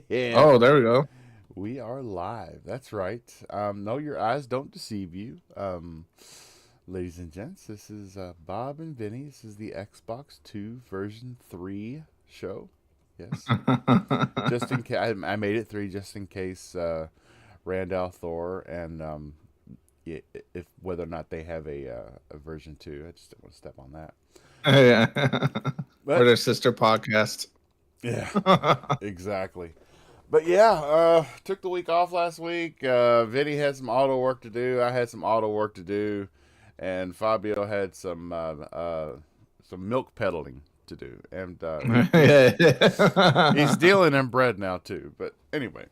And Oh, there we go. we are live. That's right. No, your eyes don't deceive you. Ladies and gents, this is Bob and Vinny. This is the Xbox 2 version 3 show. Yes. Just in case, I made it 3 just in case Randall Thor and if whether or not they have a version 2. I just don't want to step on that. Yeah. Or But their sister podcast. yeah, exactly. But yeah, took the week off last week. Vinny had some auto work to do. I had some auto work to do, and Fabio had some milk peddling to do. And he's Yeah. dealing in bread now too. But anyway,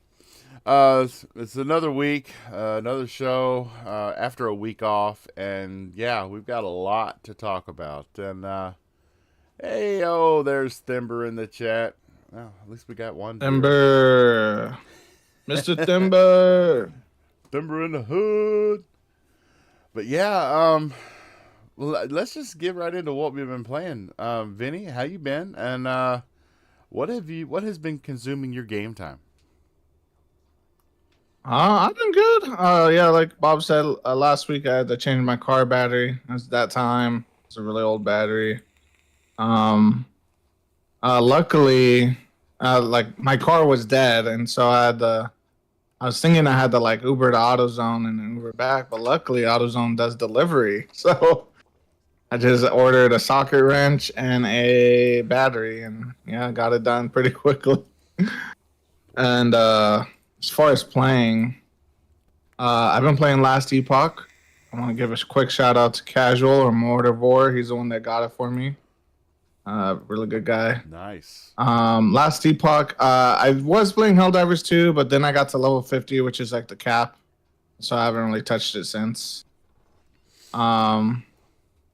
it's another week, another show after a week off, and yeah, we've got a lot to talk about. And hey, oh, there's Thimber in the chat. Well, at least we got one viewer. Timber. Mr. Timber. Thimber in the hood. But yeah, well, let's just get right into what we've been playing. Vinny, how you been? And what has been consuming your game time? I've been good. Yeah, like Bob said last week, I had to change my car battery. It's that time. It's a really old battery. Um, Luckily, like my car was dead, and so I had to. I was thinking I had to like Uber to AutoZone and then Uber back, but luckily AutoZone does delivery, so I just ordered a socket wrench and a battery, and yeah, I got it done pretty quickly. And as far as playing, I've been playing Last Epoch. I want to give a quick shout out to Casual or Mortivore. He's the one that got it for me. Really good guy. Nice. Last Epoch, I was playing Helldivers 2, but then I got to level 50, which is like the cap. So I haven't really touched it since. Um,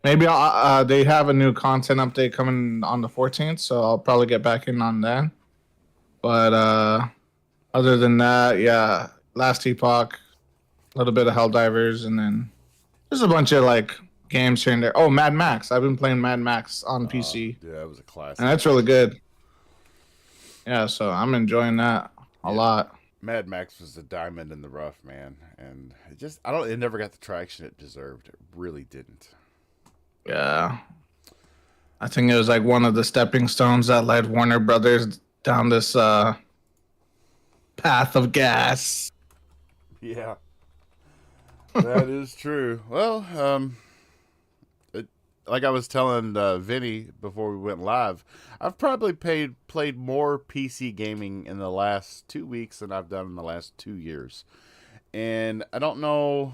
Maybe they have a new content update coming on the 14th, so I'll probably get back in on that. But other than that, yeah, Last Epoch, a little bit of Helldivers, and then there's a bunch of like games here and there. Oh, Mad Max. I've been playing Mad Max on PC, Yeah, that was a and classic. that's really good. Yeah, so I'm enjoying that a Yeah, lot. Mad Max was a diamond in the rough, man, and I don't. It never got the traction it deserved. It really didn't. Yeah, I think it was like one of the stepping stones that led Warner Brothers down this path of gas. Yeah, that is true. Well, it, like I was telling Vinny before we went live, I've probably played more PC gaming in the last 2 weeks than I've done in the last 2 years. And I don't know.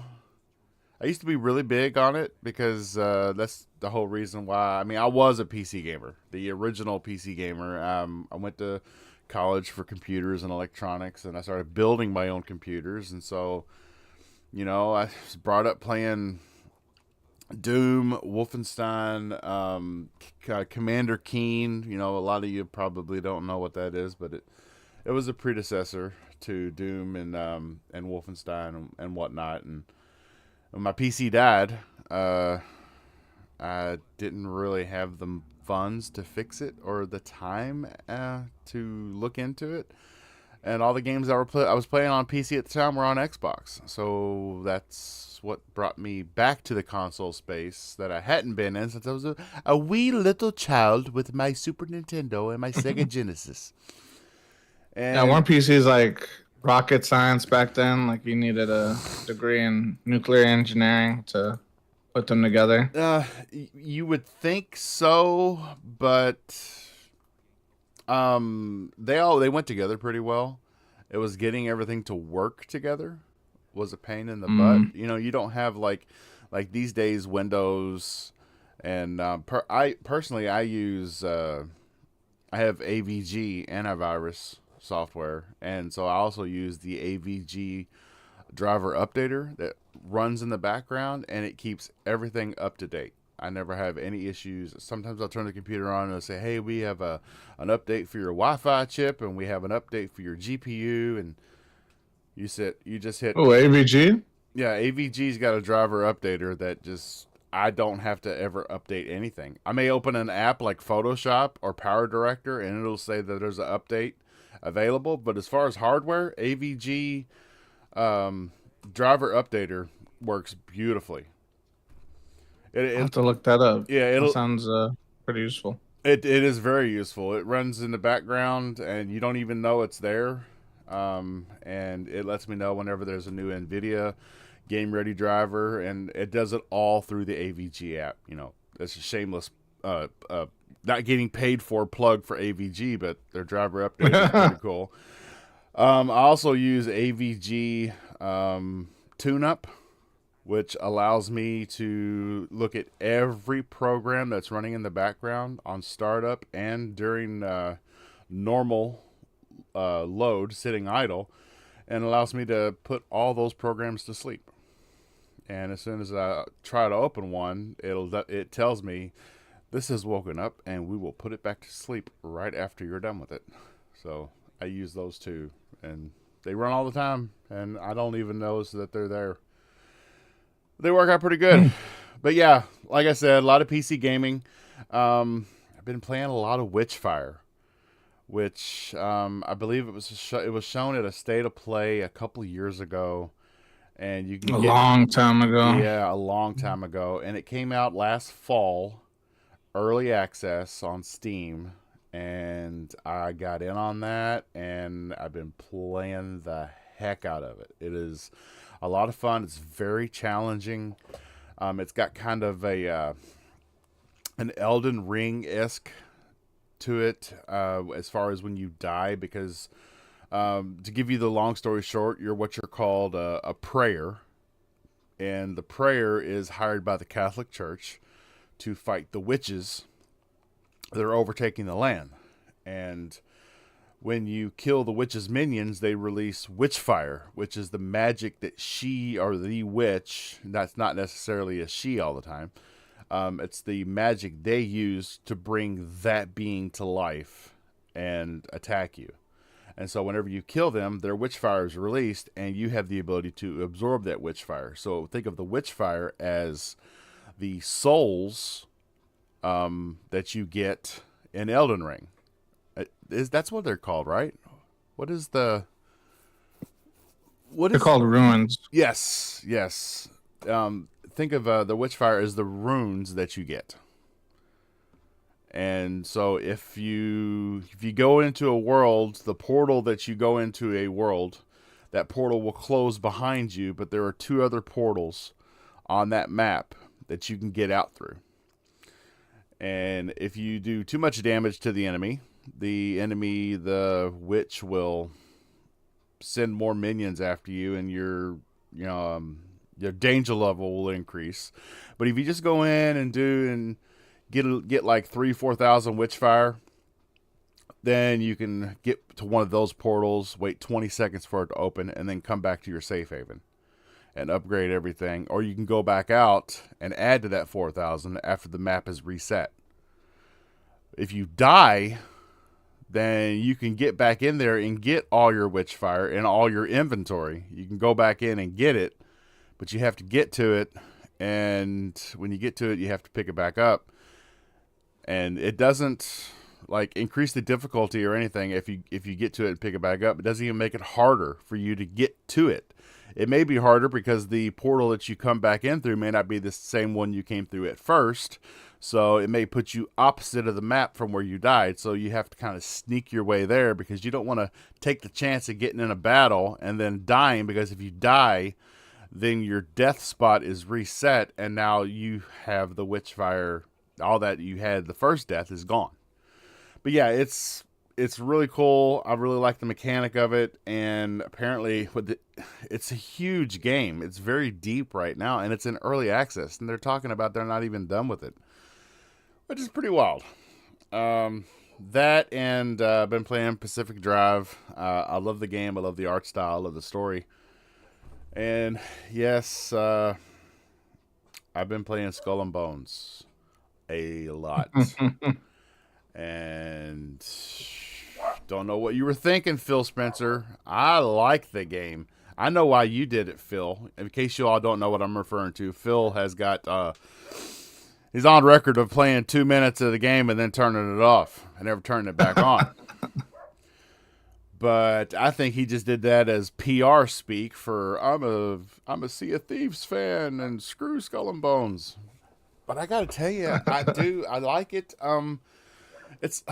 I used to be really big on it because that's the whole reason why. I mean, I was a PC gamer, the original PC gamer. I went to college for computers and electronics, and I started building my own computers. And so, I was brought up playing Doom, Wolfenstein, Commander Keen. A lot of you probably don't know what that is, but it was a predecessor to Doom and Wolfenstein and whatnot. And when my PC died, I didn't really have the funds to fix it or the time to look into it. And all the games I was playing on PC at the time were on Xbox. So that's what brought me back to the console space that I hadn't been in since I was a wee little child with my Super Nintendo and my Sega Genesis. Yeah, And one PC is like rocket science back then. Like you needed a degree in nuclear engineering to put them together. you would think so, but they went together pretty well. It was getting everything to work together was a pain in the butt. Mm. You don't have like these days Windows and I personally I use I have AVG antivirus software, and so I also use the AVG driver updater that runs in the background, and it keeps everything up to date. I never have any issues. Sometimes I'll turn the computer on and it'll say, "Hey, we have an update for your Wi-Fi chip, and we have an update for your GPU." And you just hit, Oh, AVG. yeah. AVG's got a driver updater that just I don't have to ever update anything. I may open an app like Photoshop or Power Director, and it'll say that there's an update, available. But as far as hardware, AVG driver updater works beautifully. I'll have to look that up. Yeah, That sounds pretty useful. it is very useful. It runs in the background, and you don't even know it's there. And it lets me know whenever there's a new NVIDIA game ready driver, and it does it all through the AVG app. You know, it's a shameless, not getting paid for plug for AVG, but their driver update is pretty cool. I also use AVG TuneUp, which allows me to look at every program that's running in the background on startup and during normal load, sitting idle, and allows me to put all those programs to sleep. And as soon as I try to open one, it tells me this has woken up, and we will put it back to sleep right after you're done with it. So I use those two, and they run all the time, and I don't even notice that they're there. They work out pretty good. But yeah, like I said, a lot of PC gaming. I've been playing a lot of Witchfire, which I believe it was shown at a State of Play a couple years ago, and you can a long time ago. Yeah, a long time ago, and it came out last fall, early access on Steam, and I got in on that, and I've been playing the heck out of it. It is a lot of fun. It's very challenging. It's got kind of an Elden Ring-esque to it as far as when you die, because to give you the long story short, you're what you're called a prayer, and the prayer is hired by the Catholic Church to fight the witches that are overtaking the land. And when you kill the witch's minions, they release Witchfire, which is the magic that she, or the witch, that's not necessarily a she all the time, it's the magic they use to bring that being to life and attack you. And so whenever you kill them, their Witchfire is released, and you have the ability to absorb that Witchfire. So think of the Witchfire as the souls that you get in Elden Ring. That's what they're called, right? What is the... They're called runes. Yes. Think of the Witchfire as the runes that you get. And so if you go into a world, the portal that you go into a world, that portal will close behind you, but there are 2 other portals on that map that you can get out through. And if you do too much damage to the witch will send more minions after you, and your danger level will increase. But if you just go in and get like 3,000-4,000 Witchfire, then you can get to one of those portals, wait 20 seconds for it to open, and then come back to your safe haven and upgrade everything. Or you can go back out and add to that 4,000 after the map is reset. If you die, then you can get back in there and get all your Witchfire and all your inventory. You can go back in and get it, but you have to get to it, and when you get to it, you have to pick it back up. And it doesn't like increase the difficulty or anything if you get to it and pick it back up. It doesn't even make it harder for you to get to it. It may be harder because the portal that you come back in through may not be the same one you came through at first. So it may put you opposite of the map from where you died. So you have to kind of sneak your way there, because you don't want to take the chance of getting in a battle and then dying, because if you die, then your death spot is reset, and now you have the Witchfire. All that you had the first death is gone. But yeah, it's really cool. I really like the mechanic of it, and apparently it's a huge game. It's very deep right now, and it's in early access, and they're talking about they're not even done with it, which is pretty wild. That, and I've been playing Pacific Drive. I love the game. I love the art style. I love the story. And yes, I've been playing Skull and Bones a lot. And don't know what you were thinking, Phil Spencer. I like the game. I know why you did it, Phil. In case you all don't know what I'm referring to, Phil has got he's on record of playing 2 minutes of the game and then turning it off and never turning it back on. But I think he just did that as PR speak for I'm a Sea of Thieves fan and screw Skull and Bones. But I gotta tell you, I like it. It's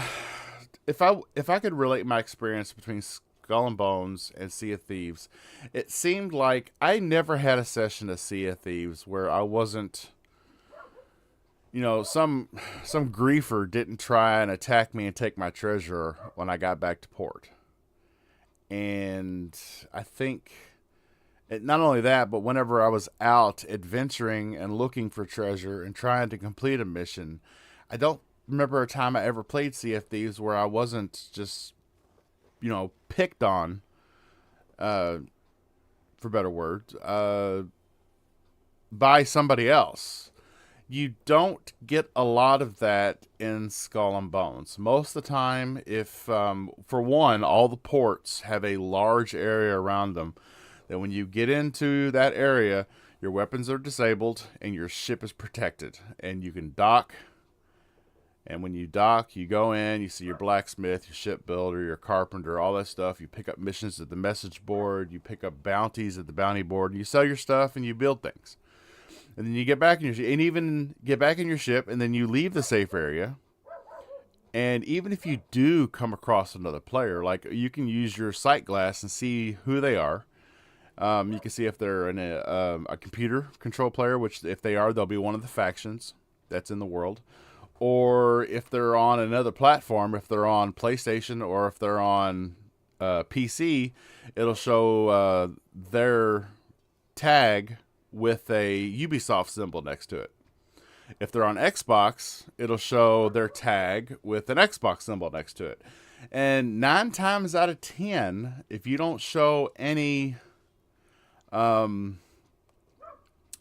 if I could relate my experience between Skull and Bones and Sea of Thieves, it seemed like I never had a session of Sea of Thieves where I wasn't, some griefer didn't try and attack me and take my treasure when I got back to port. And I think not only that, but whenever I was out adventuring and looking for treasure and trying to complete a mission, I don't remember a time I ever played Sea of Thieves where I wasn't just, picked on, for better words, by somebody else. You don't get a lot of that in Skull and Bones. Most of the time, if, for one, all the ports have a large area around them, that when you get into that area, your weapons are disabled and your ship is protected. And you can dock. And when you dock, you go in, you see your blacksmith, your shipbuilder, your carpenter, all that stuff. You pick up missions at the message board. You pick up bounties at the bounty board. And you sell your stuff and you build things. And then you get back in your ship, and even get back in your ship, and then you leave the safe area. And even if you do come across another player, like you can use your sight glass and see who they are. You can see if they're in a computer control player, which if they are, they'll be one of the factions that's in the world. Or if they're on another platform, if they're on PlayStation or if they're on PC, it'll show their tag with a Ubisoft symbol next to it. If they're on Xbox, it'll show their tag with an Xbox symbol next to it. And 9 times out of 10, if you don't show any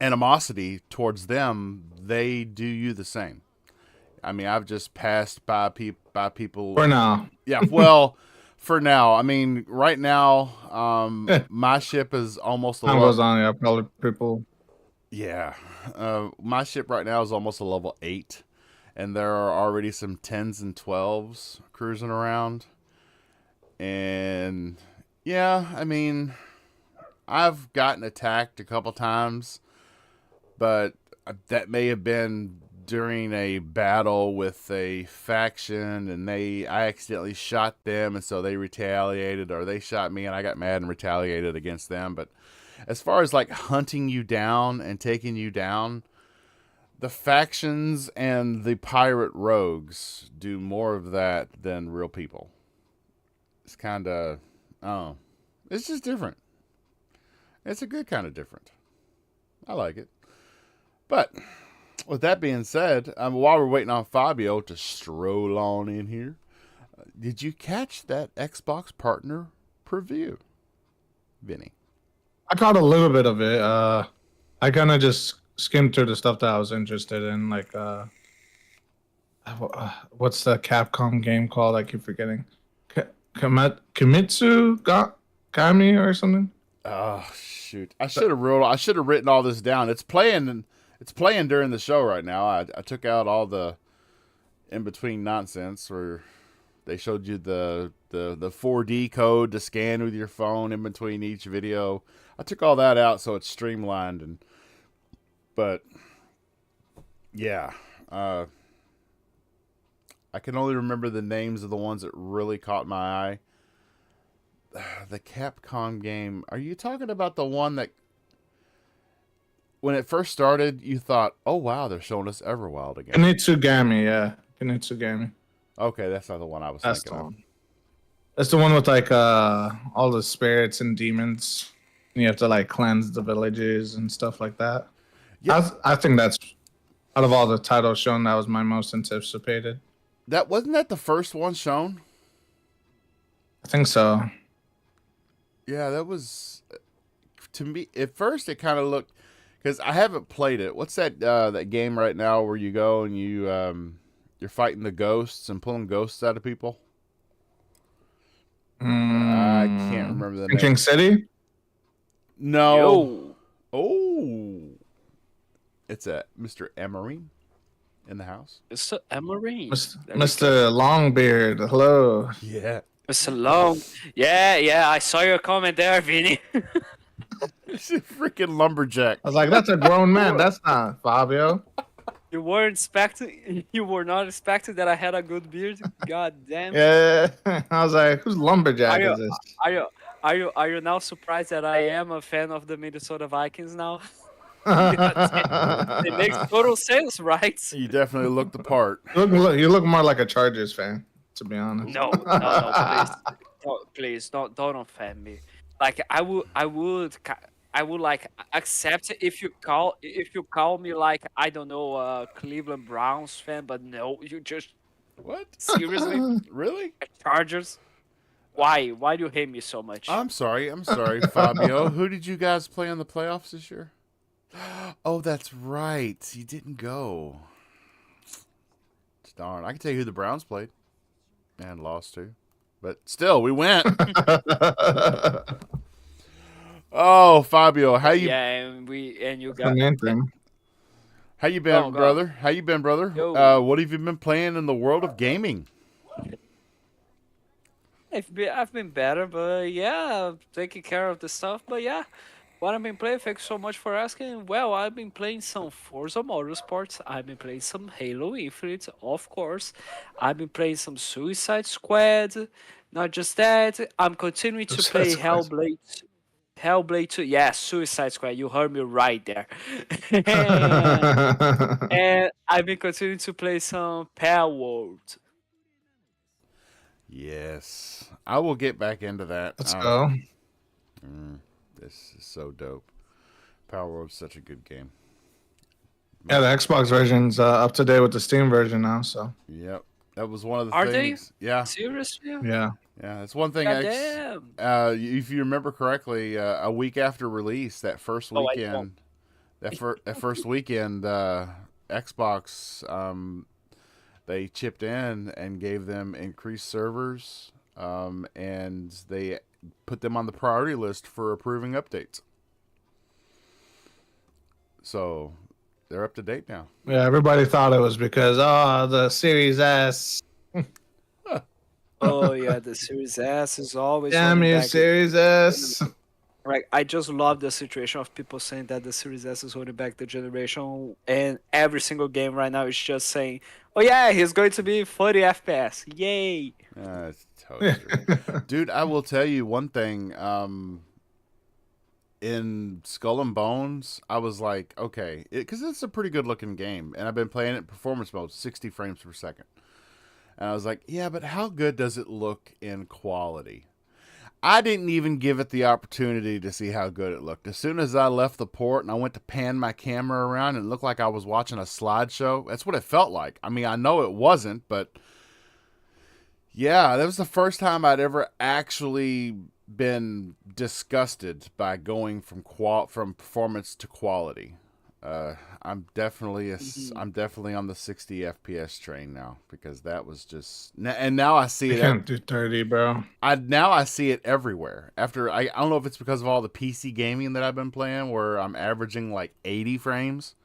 animosity towards them, they do you the same. I mean, I've just passed by people. For now. Yeah, well, for now. I mean, right now, my ship is almost a Time goes on, yeah, probably people. Yeah. My ship right now is almost a level 8. And there are already some 10s and 12s cruising around. And, yeah, I mean, I've gotten attacked a couple times. But that may have been during a battle with a faction, and I accidentally shot them, and so they retaliated, or they shot me and I got mad and retaliated against them. But as far as like hunting you down and taking you down, the factions and the pirate rogues do more of that than real people. It's kind of, it's just different. It's a good kind of different. I like it. But with that being said, while we're waiting on Fabio to stroll on in here, did you catch that Xbox partner preview, Vinny? I caught a little bit of it. I kind of just skimmed through the stuff that I was interested in, like what's the Capcom game called? I keep forgetting. Kimitsu Kami or something. Oh shoot! I should have written all this down. It's playing during the show right now. I took out all the in between nonsense where they showed you the 4D code to scan with your phone in between each video. I took all that out so it's streamlined, but yeah, I can only remember the names of the ones that really caught my eye. The Capcom game. Are you talking about the one that when it first started, you thought, oh, wow, they're showing us Everwild again? Kinitsugami, yeah. Kinitsugami. Okay, that's not the one I was thinking of. That's the one with, like, all the spirits and demons. And you have to, like, cleanse the villages and stuff like that. Yeah. I think that's, out of all the titles shown, that was my most anticipated. Wasn't that the first one shown? I think so. Yeah, that was, to me, at first it kind of looked, because I haven't played it. What's that that game right now where you go and you're fighting the ghosts and pulling ghosts out of people? I can't remember the name. King City? No. Yo. Oh. It's Mr. Emery in the house. It's Emery. Mr. Longbeard, hello. Yeah. Mr. Long. Yeah, I saw your comment there, Vinny. He's a freaking lumberjack. I was like, that's a grown man. Or- That's not Fabio. You weren't expecting. You were not expecting that I had a good beard. God damn. Yeah. I was like, whose Are lumberjack you is this? are you now surprised that I am a fan of the Minnesota Vikings now? It makes total sense, right? You definitely look the part. You look more like a Chargers fan, to be honest. No, please, don't offend me. Like I would like accept it if you call me like I don't know a Cleveland Browns fan, but no, you just What? seriously Really? Chargers. Why do you hate me so much? I'm sorry, Fabio. Who did you guys play in the playoffs this year? Oh, that's right. You didn't go. Darn. I can tell you who the Browns played and lost to. But still, we went. Oh, Fabio, how you Yeah, and you the got main thing. how you been, Go. brother? How you been, brother? Yo. What have you been playing in the world of gaming? I've been better, but yeah, taking care of the stuff. But yeah, what I've been playing, thanks so much for asking. Well, I've been playing some Forza Motorsports. I've been playing some Halo Infinite, of course. I've been playing some Suicide Squad. Not just that, I'm continuing to Suicide play Squad. Hellblade. Hellblade 2. Yeah, Suicide Squad. You heard me right there. And I've been continuing to play some Power World. Yes, I will get back into that. Let's go. This is so dope. Power World's such a good game. Yeah, the Xbox version's up to date with the Steam version now. So Yep, that was one of the Are they? things. Yeah, Seriously? yeah, yeah, it's one thing. Goddamn. If you remember correctly, a week after release, that first Oh, I weekend, that first weekend, Xbox they chipped in and gave them increased servers, and they put them on the priority list for approving updates. So they're up to date now. yeah. Everybody thought it was because the Series S. Oh yeah, the Series S is always Damn holding you, back. Series S. Like I just love the situation of people saying that the Series S is holding back the generation, and every single game right now is just saying, "Oh yeah, he's going to be 40 FPS, yay!" It's totally true. Dude, I will tell you one thing. In Skull and Bones, I was like, okay, because it's a pretty good looking game, and I've been playing it in performance mode, 60 frames per second. And I was like, yeah, but how good does it look in quality? I didn't even give it the opportunity to see how good it looked. As soon as I left the port and I went to pan my camera around, and it looked like I was watching a slideshow. That's what it felt like. I mean, I know it wasn't, but yeah, that was the first time I'd ever actually been disgusted by going from performance to quality. I'm definitely I'm definitely on the 60 FPS train now, because that was just, and now I see You it. can't do 30, bro. I see it everywhere. After I don't know if it's because of all the PC gaming that I've been playing, where I'm averaging like 80 frames,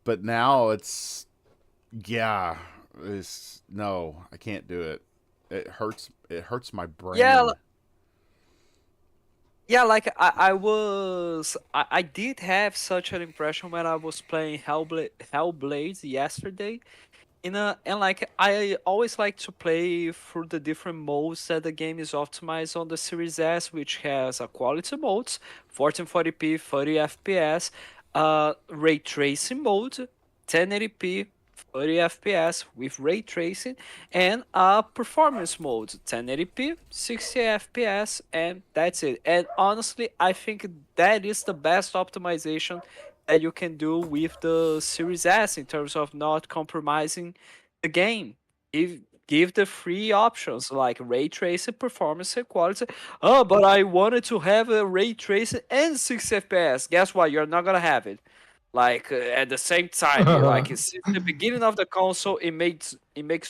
but now it's no, I can't do it. It hurts. It hurts my brain. Yeah, like I did have such an impression when I was playing Hellblade yesterday. And like I always like to play through the different modes that the game is optimized on the Series S, which has a quality modes, 1440p, 30 FPS, ray tracing mode, 1080p, 30 FPS with ray tracing, and performance mode, 1080p, 60 FPS, and that's it. And honestly, I think that is the best optimization that you can do with the Series S in terms of not compromising the game. Give the free options like ray tracing, performance, and quality. Oh, but I wanted to have a ray tracing and 60 FPS. Guess what? You're not gonna have it. Like at the same time, since the beginning of the console, it makes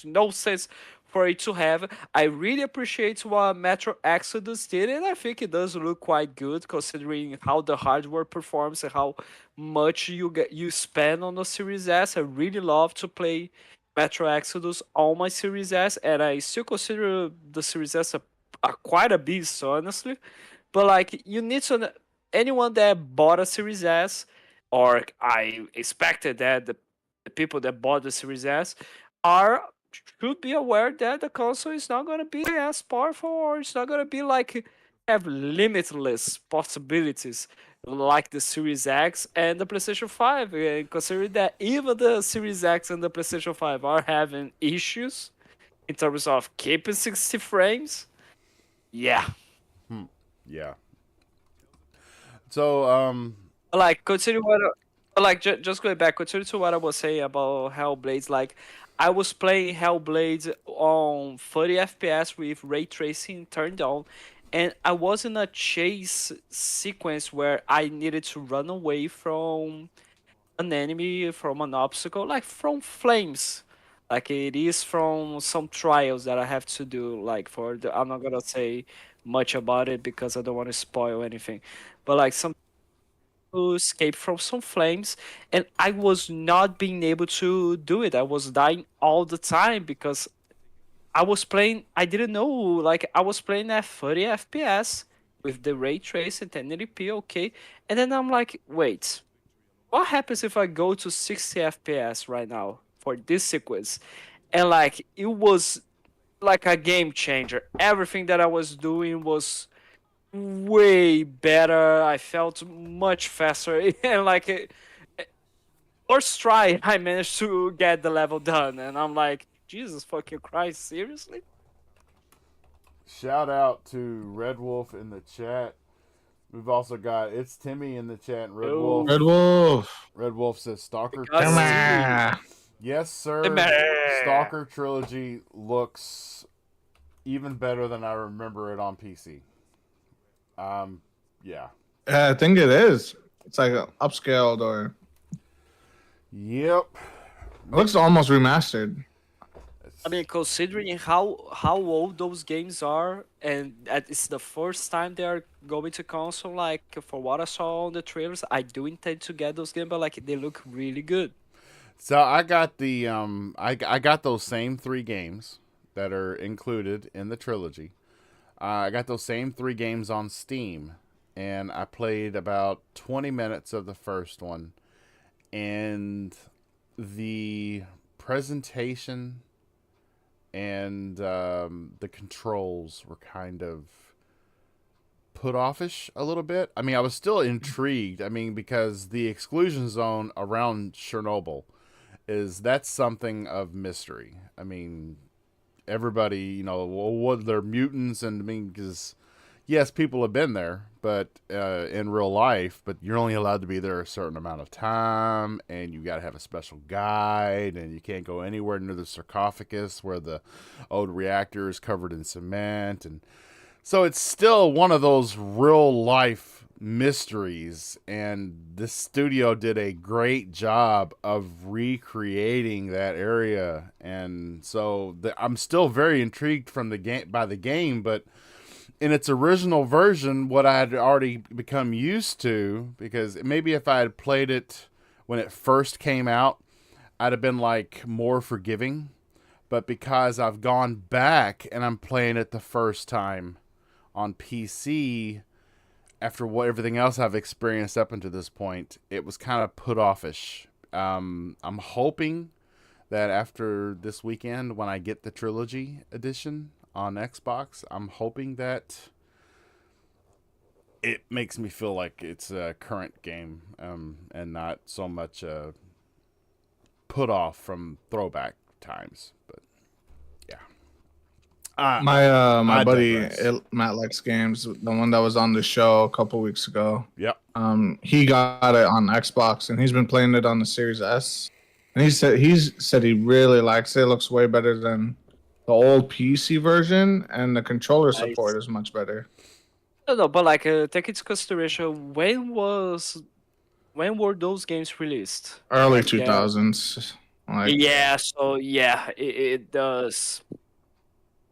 no sense for it to have. I really appreciate what Metro Exodus did, and I think it does look quite good considering how the hardware performs and how much you spend on the Series S. I really love to play Metro Exodus on my Series S, and I still consider the Series S a quite a beast, honestly. But like, you need to anyone that bought a Series S, or I expected that the people that bought the Series S are should be aware that the console is not gonna be as powerful, or it's not gonna be like have limitless possibilities like the Series X and the PlayStation 5. And considering that even the Series X and the PlayStation 5 are having issues in terms of keeping 60 frames, yeah. Yeah. So Like considering what like just going back, considering to what I was saying about Hellblades, like I was playing Hellblades on 30 FPS with ray tracing turned on, and I was in a chase sequence where I needed to run away from an enemy, from an obstacle, like from flames. Like it is from some trials that I have to do. Like for the, I'm not gonna say much about it because I don't want to spoil anything, but like some to escape from some flames, and I was not being able to do it. I was dying all the time because I was playing. I didn't know, like I was playing at 30 FPS with the ray trace and 1080p, okay, and then I'm like, wait, what happens if I go to 60 FPS right now for this sequence? And like it was like a game changer. Everything that I was doing was way better. I felt much faster, and like first try, I managed to get the level done, and I'm like, Jesus fucking Christ, seriously? shout out to Red Wolf in the chat. We've also got It's Timmy in the chat. And Red Yo. Wolf. Red Wolf. Red Wolf says Stalker Because- Come Trilogy. on. Yes, sir. Timmy. Stalker Trilogy looks even better than I remember it on PC. Yeah. I think it is. It's like upscaled or Yep. it looks almost remastered. I mean, considering how old those games are, and that it's the first time they are going to console, like for what I saw on the trailers, I do intend to get those games, but like they look really good. So I got the I got those same 3 games that are included in the trilogy. I got those same 3 games on Steam, and I played about 20 minutes of the first one, and the presentation and the controls were kind of put offish a little bit. I mean, I was still intrigued. I mean, because the exclusion zone around Chernobyl that's something of mystery. I mean, everybody, you know, what they're mutants, and I mean, because yes, people have been there, but in real life, but you're only allowed to be there a certain amount of time, and you got to have a special guide, and you can't go anywhere near the sarcophagus where the old reactor is covered in cement, and so it's still one of those real life mysteries, and this studio did a great job of recreating that area, and so I'm still very intrigued from the game by the game, but in its original version, what I had already become used to, because maybe if I had played it when it first came out, I'd have been like more forgiving, but because I've gone back and I'm playing it the first time on PC, after what everything else I've experienced up until this point, it was kind of put offish. I'm hoping that after this weekend, when I get the trilogy edition on Xbox, I'm hoping that it makes me feel like it's a current game, and not so much put off from throwback times. But yeah. My I buddy digress. Matt likes games. The one that was on the show a couple weeks ago. Yep. He got it on Xbox and he's been playing it on the Series S. And he said he really likes it. It looks way better than the old PC version, and the controller support is much better. No, but like take into consideration when were those games released? Early Like, 2000s. Like, yeah, so yeah, it does.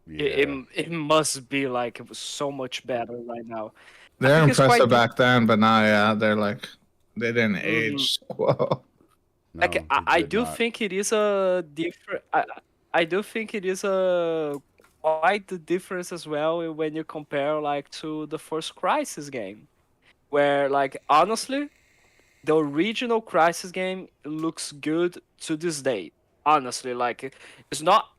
Yeah. It must be like it was so much better right now. they're think it's quite impressive di- back then, but now, yeah, they're like they didn't Mhm. age so well. Like No, I, they I did do not. think it is a different. I do think it is a quite the difference as well when you compare like to the first Crisis game, where like honestly the original Crisis game looks good to this day. Honestly, like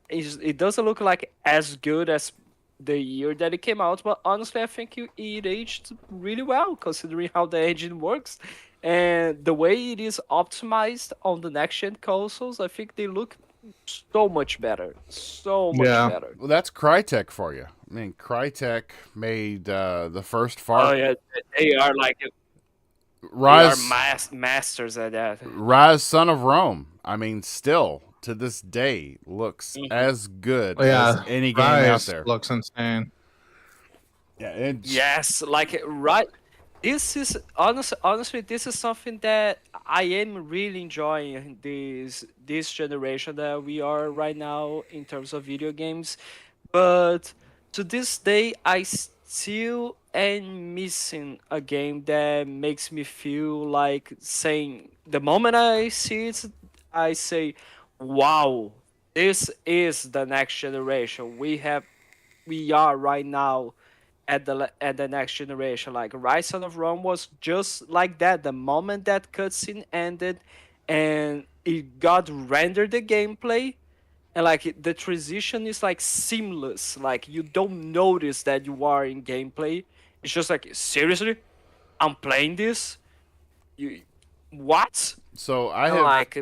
it doesn't look like as good as the year that it came out, but honestly, I think it aged really well considering how the engine works and the way it is optimized on the next gen consoles. I think they look so much better, so much Yeah. better. Well, that's Crytek for you. I mean, Crytek made the first Oh Far yeah, they are like they are Rise, masters at that. Rise Son of Rome. I mean, still to this day looks Mhm. as good Oh, as yeah. any game out Rise there. looks insane. Yeah, and Yes, like right. This is honestly, this is something that I am really enjoying this generation that we are right now in terms of video games. But to this day, I still am missing a game that makes me feel like saying the moment I see it, I say, "Wow, this is the next generation. We are right now at the next generation." Like Rise Son of Rome was just like that. The moment that cutscene ended, and it got rendered the gameplay, and like the transition is like seamless. Like you don't notice that you are in gameplay. It's just like seriously, I'm playing this. You what? so And like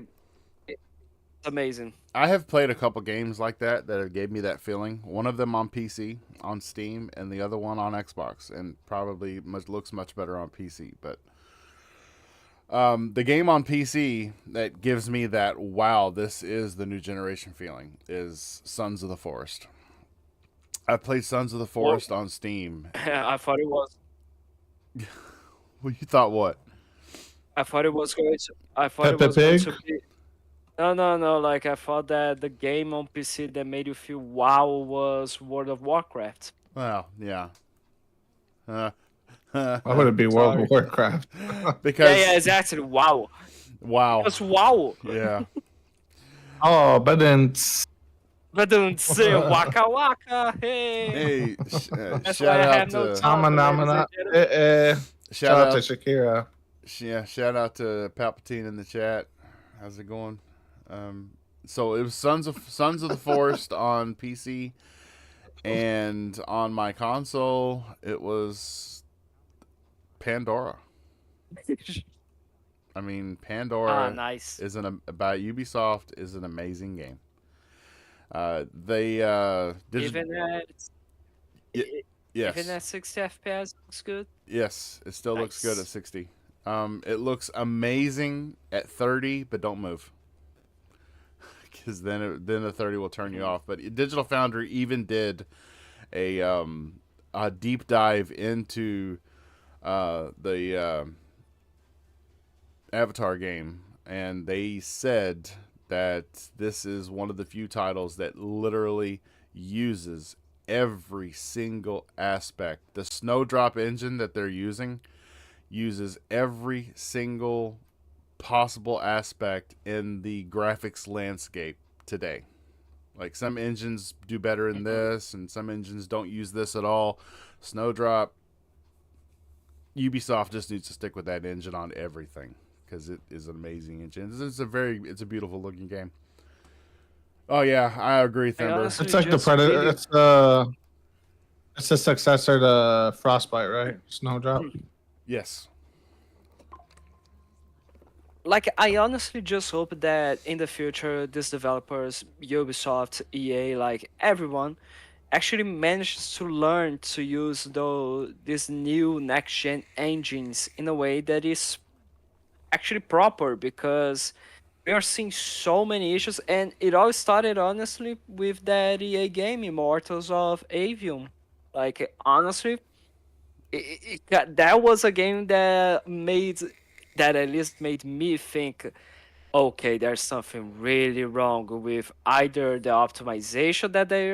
it's amazing. I have played a couple games like that that have gave me that feeling. One of them on PC on Steam, and the other one on Xbox, and probably looks much better on PC. But the game on PC that gives me that wow, this is the new generation feeling is Sons of the Forest. I played Sons of the Well, Forest on Steam. I thought it was. Well, you thought what? I thought it was going to. I thought it Peppa was going Pig. to be. No, no, no. Like I thought that the game on PC that made you feel wow was World of Warcraft. Well, yeah. Uh, Why would it be World of Sorry. Warcraft? Yeah, because yeah, exactly. Wow. wow, Just wow. yeah. Oh, but then But don't say waka waka. Hey. Hey, That's shout why I out have no to tongue, ladies and Namana. gentlemen. Shout shout out to out Shakira. yeah, shout out to Palpatine in the chat. How's it going? So it was Sons of the Forest on PC, and on my console it was Pandora. I mean, Ah, Pandora nice. is by Ubisoft is an amazing game. They Even at y- even yes, at 60 FPS looks good. yes, it still looks good at Nice. 60. It looks amazing at 30, but don't move. Because then the 30 will turn you Mhm. off. But Digital Foundry even did a deep dive into the Avatar game, and they said that this is one of the few titles that literally uses every single aspect. The Snowdrop engine that they're using uses every single possible aspect in the graphics landscape today. Like some engines do better in Mhm. this, and some engines don't use this at all. Snowdrop, Ubisoft just needs to stick with that engine on everything because it is an amazing engine. It's a beautiful looking game. Oh yeah, I agree, I Thember. honestly It's like the just Predator. really It's the successor to Frostbite, right? Snowdrop. Yes. like I honestly just hope that in the future these developers, Ubisoft, EA, like everyone, actually manages to learn to use these new next gen engines in a way that is actually proper because we are seeing so many issues, and it all started honestly with that EA game Immortals of Avium. Like honestly, that was a game that at least made me think, okay, there's something really wrong with either the optimization that they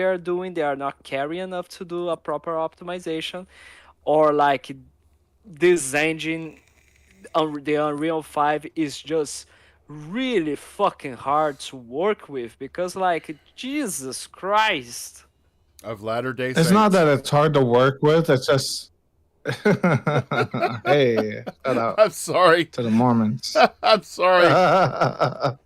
are doing, they are not carrying enough to do a proper optimization, or like this engine, the Unreal 5 is just really fucking hard to work with because, like, Jesus Christ. Of Latter-day It's not Saints. that it's hard to work with. It's just, hey, shout out I'm sorry. to the Mormons. I'm sorry. uh,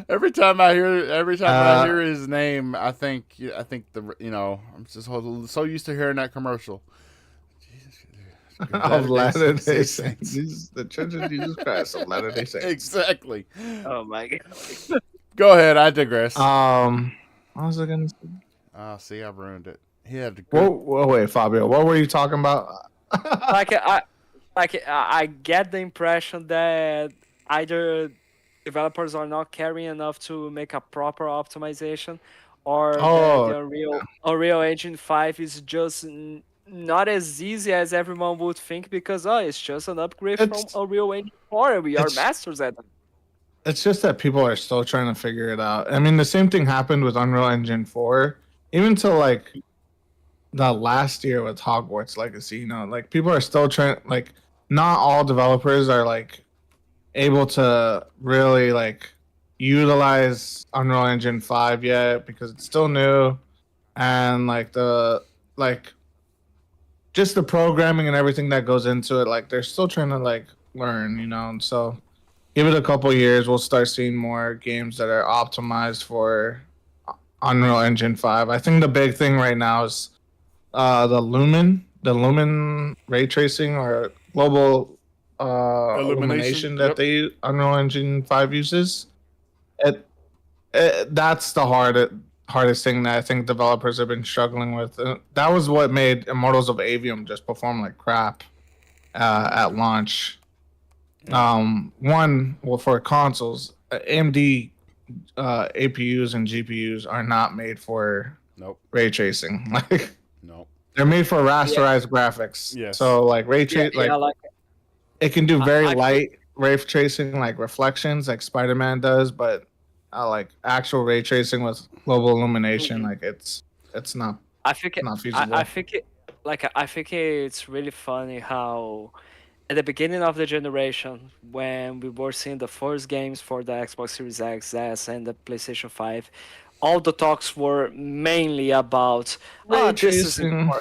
Every time I hear his name, I think the I'm just so used to hearing that commercial. of Latter-day Saints. The Church of Jesus Christ of Latter-day Saints. Exactly. Oh my god. Go ahead. I digress. What was I gonna say? See, I ruined it. He had to Whoa, wait, Fabio. What were you talking about? Like I get the impression that either developers are not caring enough to make a proper optimization, or that Oh, the Unreal Engine 5 is just not as easy as everyone would think because it's just an upgrade from it's Unreal Engine 4 and we are it's masters at it. it's just that people are still trying to figure it out. I mean, the same thing happened with Unreal Engine 4, even till like the last year with Hogwarts Legacy. You know, like people are still trying. Like, not all developers are like able to really like utilize Unreal Engine 5 yet because it's still new, and like just the programming and everything that goes into it, like they're still trying to like learn, you know. And so give it a couple years, we'll start seeing more games that are optimized for Unreal Engine 5. I think the big thing right now is the Lumen ray tracing or global illumination that Yep. Unreal Engine 5 uses. That's the hardest thing that I think developers have been struggling with. That was what made Immortals of Avium just perform like crap at launch. For consoles, AMD APUs and GPUs are not made for Nope. ray tracing. Like Nope. they're made for rasterized graphics. Yes. So like ray trace, Like it can do very I- light ray tracing, like reflections, like Spider-Man does, but like actual ray tracing with global illumination, like it's not I think not feasible. I think I think it's really funny how at the beginning of the generation when we were seeing the first games for the Xbox Series X, S, and the PlayStation 5, all the talks were mainly about Ray this tracing.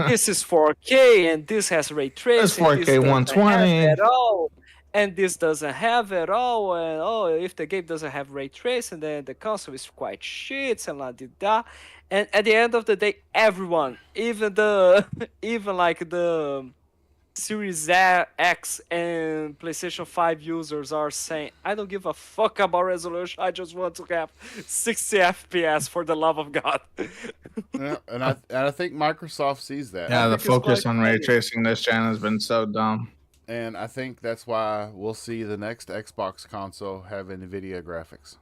is 4K and this has ray That's tracing, 4K this doesn't have 120. at all, and this doesn't have at all, and if the game doesn't have ray tracing, then the console is quite shit and la di da. And at the end of the day, everyone, even the even like the Series X and PlayStation 5 users are saying, I don't give a fuck about resolution. I just want to have 60 FPS for the love of God. Yeah, and I think Microsoft sees that. Yeah, the think it's focus quite on ray funny. tracing this gen has been so dumb. And I think that's why we'll see the next Xbox console have NVIDIA graphics.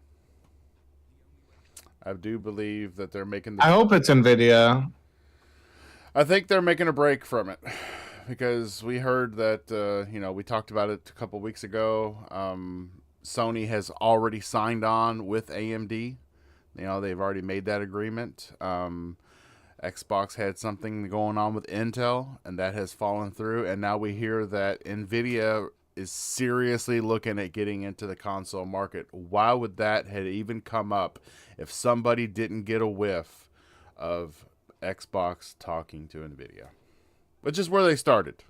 I do believe that they're making I hope it's Nvidia. I think they're making a break from it because we heard that we talked about it a couple weeks ago. Sony has already signed on with AMD. They've already made that agreement. Xbox had something going on with Intel, and that has fallen through. And now we hear that NVIDIA is seriously looking at getting into the console market. Why would that have even come up if somebody didn't get a whiff of Xbox talking to NVIDIA? Which is where they started.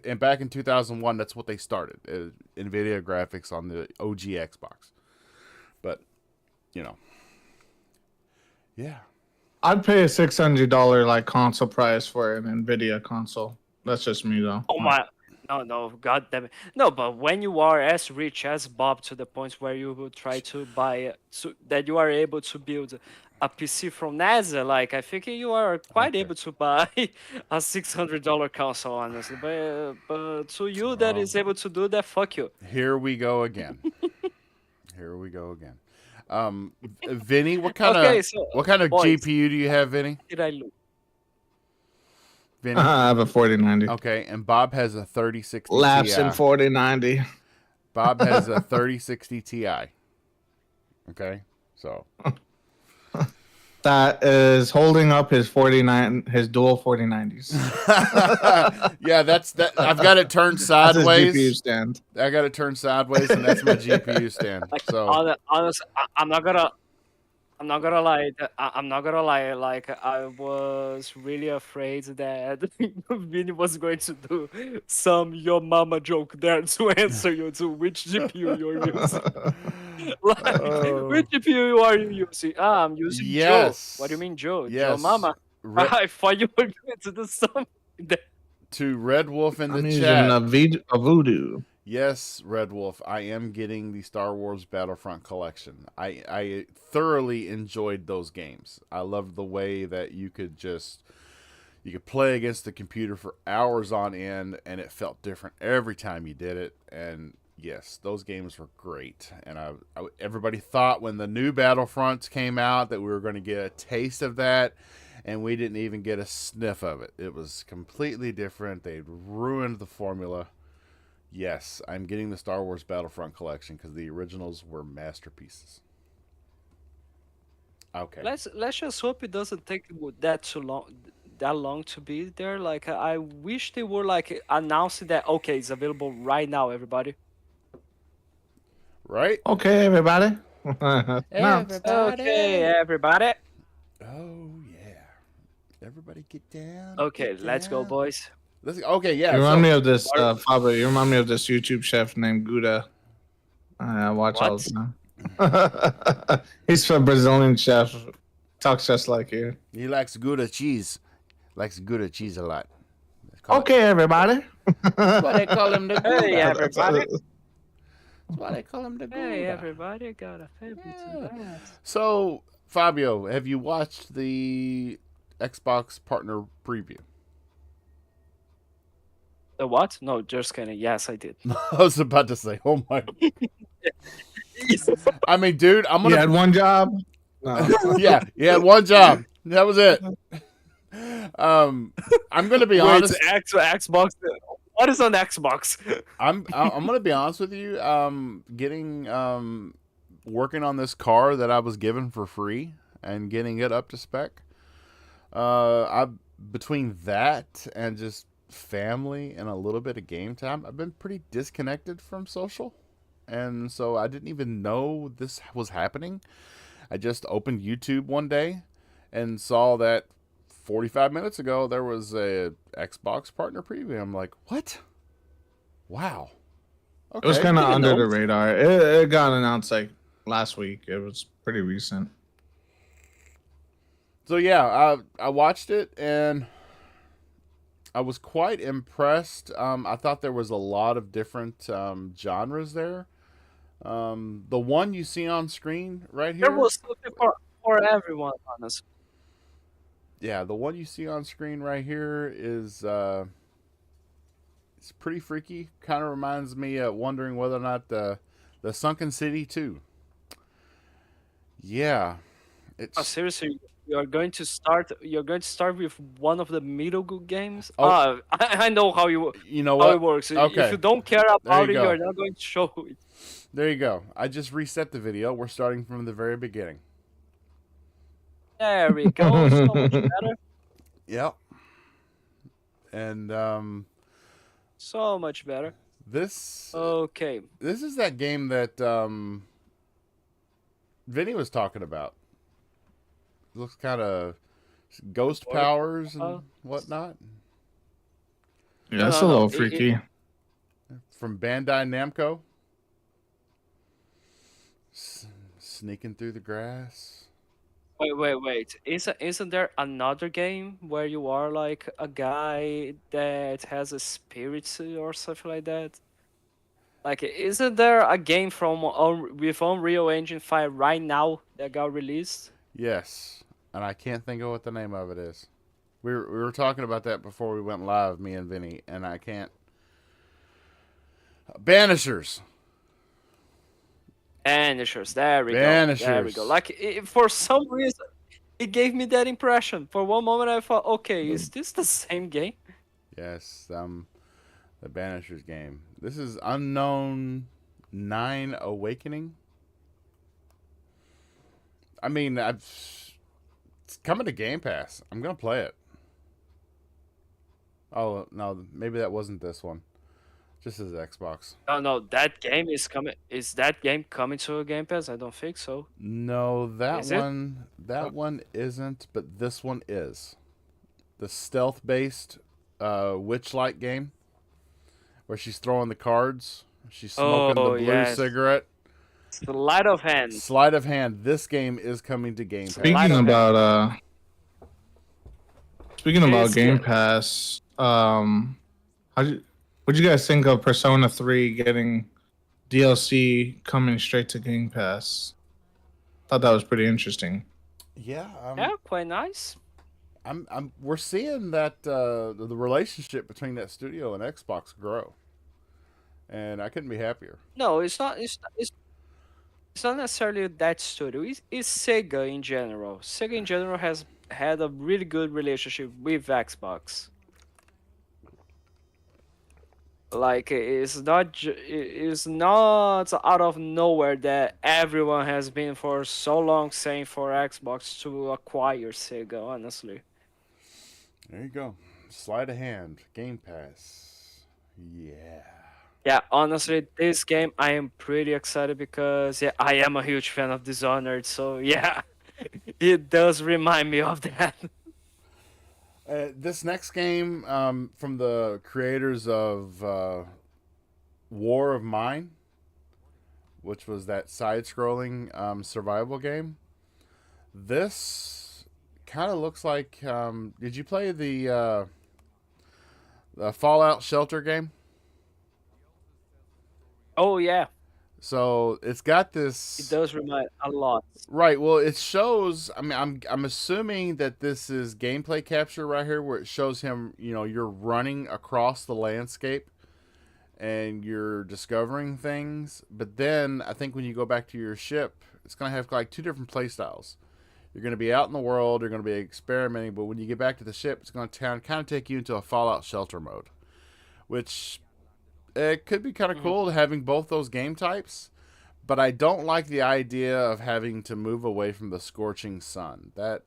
And back in 2001, that's what they started. NVIDIA graphics on the OG Xbox. But, yeah. I'd pay a $600 like console price for an Nvidia console. That's just me though. Oh my. No, god damn it. No, but when you are as rich as Bob to the point where you will try to buy, that you are able to build a PC from NASA, like, I think you are quite able to buy a $600 console, honestly. But to you that is able to do that, fuck you. Here we go again. Vinny, what kind of boys, GPU do you have, Vinny? did I lose? Vinny? I have a 4090. Okay, and Bob has a 3060 Laps Ti. in 4090. Bob has a 3060 Ti. Okay, so that is holding up his dual 4090s. Yeah, that's that. I've got it turned That's his GPU sideways. stand. I got it turned sideways, and that's my GPU stand. Like So honest, I'm not gonna lie. I'm not gonna lie. Like I was really afraid that Vinny was going to do some your mama joke there to answer you to which GPU you're using. Like, Oh. which GPU are you using? Ah, I'm using Joe. What do you Yes. mean, Joe? Joe Yes. Mama. Re- I thought you were going to do something. to Red Wolf in the I'm using chat. a Voodoo. Yes, Red Wolf, I am getting the Star Wars Battlefront collection. I thoroughly enjoyed those games. I loved the way that you could play against the computer for hours on end, and it felt different every time you did it. And yes, those games were great. And everybody thought when the new Battlefronts came out that we were going to get a taste of that, and we didn't even get a sniff of it. It was completely different. They'd ruined the formula. Yes, I'm getting the Star Wars Battlefront collection because the originals were masterpieces. Okay. Let's just hope it doesn't take that long to be there. Like I wish they were like announcing that okay, it's available right now, everybody. Right? Okay, everybody. No. Okay, everybody. Oh yeah. Everybody get down. Okay, get let's go, down. boys. Okay, yeah. You remind so- me of this, Fabio. You remind me of this YouTube chef named Gouda. I watch all the time. He's a Brazilian chef. Talks just like you. He likes Gouda cheese. Likes Gouda cheese a lot. Call Okay, everybody. That's why they call him the Gouda. Hey, everybody. That's why they call him the Gouda. Hey, everybody got a favorite. Yeah. So, Fabio, have you watched the Xbox partner preview? The what? No, just kidding. Yes, I did. I was about to say, oh my. I mean, dude, I'm You gonna. had one job. No. Yeah, you had one job. That was it. I'm gonna be honest. Xbox. What is on Xbox? I'm gonna be honest with you. Getting working on this car that I was given for free and getting it up to spec. I between that and just family and a little bit of game time, I've been pretty disconnected from social, and so I didn't even know this was happening. I just opened YouTube one day and saw that 45 minutes ago there was a Xbox partner preview. I'm like, what? Wow. Okay. It was kind of Didn't under know. the radar. It got announced like last week. It was pretty recent. So yeah, I watched it and I was quite impressed. I thought there was a lot of different genres there. The one you see on screen right here. There was something for everyone, honestly. Yeah, the one you see on screen right here is it's pretty freaky. Kind of reminds me of wondering whether or not the Sunken City 2. Yeah, it's Seriously, you're going to start. You're going to start with one of the middle good games. Oh. I know how you know how what? it works. Okay. If you don't care about it, go. you're not going to show it. There you go. I just reset the video. We're starting from the very beginning. There we go. So much better. Yep. And So much better. this Okay. this is that game that Vinny was talking about. Looks kind of ghost Or- powers and whatnot Yeah, that's No, a no, little it- freaky. from Bandai Namco. Sneaking through the grass. Wait. Isn't there another game where you are like a guy that has a spirit or something like that? Like, isn't there a game from with Unreal Engine 5 right now that got released? Yes, and I can't think of what the name of it is. We were talking about that before we went live, me and Vinny, and I can't. Banishers. Banishers. There we go. There we Banishers. go. Like, for some reason, it gave me that impression. For one moment, I thought, okay, is this the same game? Yes, the Banishers game. This is Unknown 9 Awakening. I mean, It's coming to Game Pass. I'm gonna play it. Oh no, maybe that wasn't this one. Just as Xbox. Oh no, that game is coming. Is that game coming to a Game Pass? I don't think so. No, that Is it? one Oh, that one isn't, but this one is. The stealth based witch-like game where she's throwing the cards, she's smoking the oh blue yes, cigarette. Sleight of Hand. Sleight of hand, this game is coming to Game Pass. Sleight Speaking of Hand. about It's Game good. Pass, what'd you guys think of Persona 3 getting DLC coming straight to Game Pass? Thought that was pretty interesting. Yeah, Yeah, quite nice. we're seeing that the relationship between that studio and Xbox grow, and I couldn't be happier. No, it's not. It's not necessarily that studio. It's Sega in general. Sega in general has had a really good relationship with Xbox. Like it's not out of nowhere that everyone has been for so long saying for Xbox to acquire Sega. Honestly, There you go. Sleight of hand, Game Pass. Yeah. yeah. Honestly, this game I am pretty excited because yeah, I am a huge fan of Dishonored. So yeah, it does remind me of that. This next game from the creators of War of Mine, which was that side-scrolling survival game. This kind of looks like. Did you play the Fallout Shelter game? Oh yeah, So it's got it this. does remind a lot. Right. Well, it shows. I mean, I'm assuming that this is gameplay capture right here, where it shows him. You know, you're running across the landscape, and you're discovering things. But then I think when you go back to your ship, it's gonna have like two different play styles. You're gonna be out in the world. You're gonna be experimenting. But when you get back to the ship, it's gonna kind of take you into a Fallout Shelter mode, which it could be kind of Mhm. cool having both those game types. But I don't like the idea of having to move away from the scorching sun. That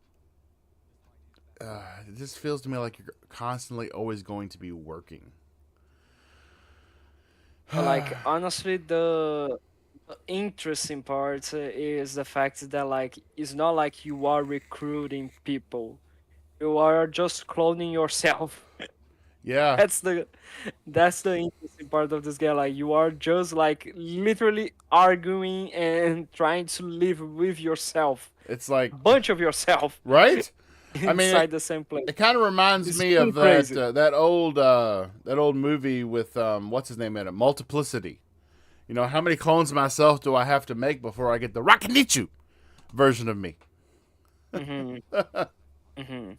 it just feels to me like you're constantly always going to be working. Like honestly, the interesting part is the fact that like it's not like you are recruiting people. You are just cloning yourself. Yeah, That's the interesting part of this game. Like you are just like literally arguing and trying to live with yourself, it's like a bunch of yourself right. I mean, inside the same place. it kind of reminds It's me pretty of that crazy. that old movie with what's his name in it, Multiplicity. You know, how many clones of myself do I have to make before I get the Rakanichu version of me? hmm hmm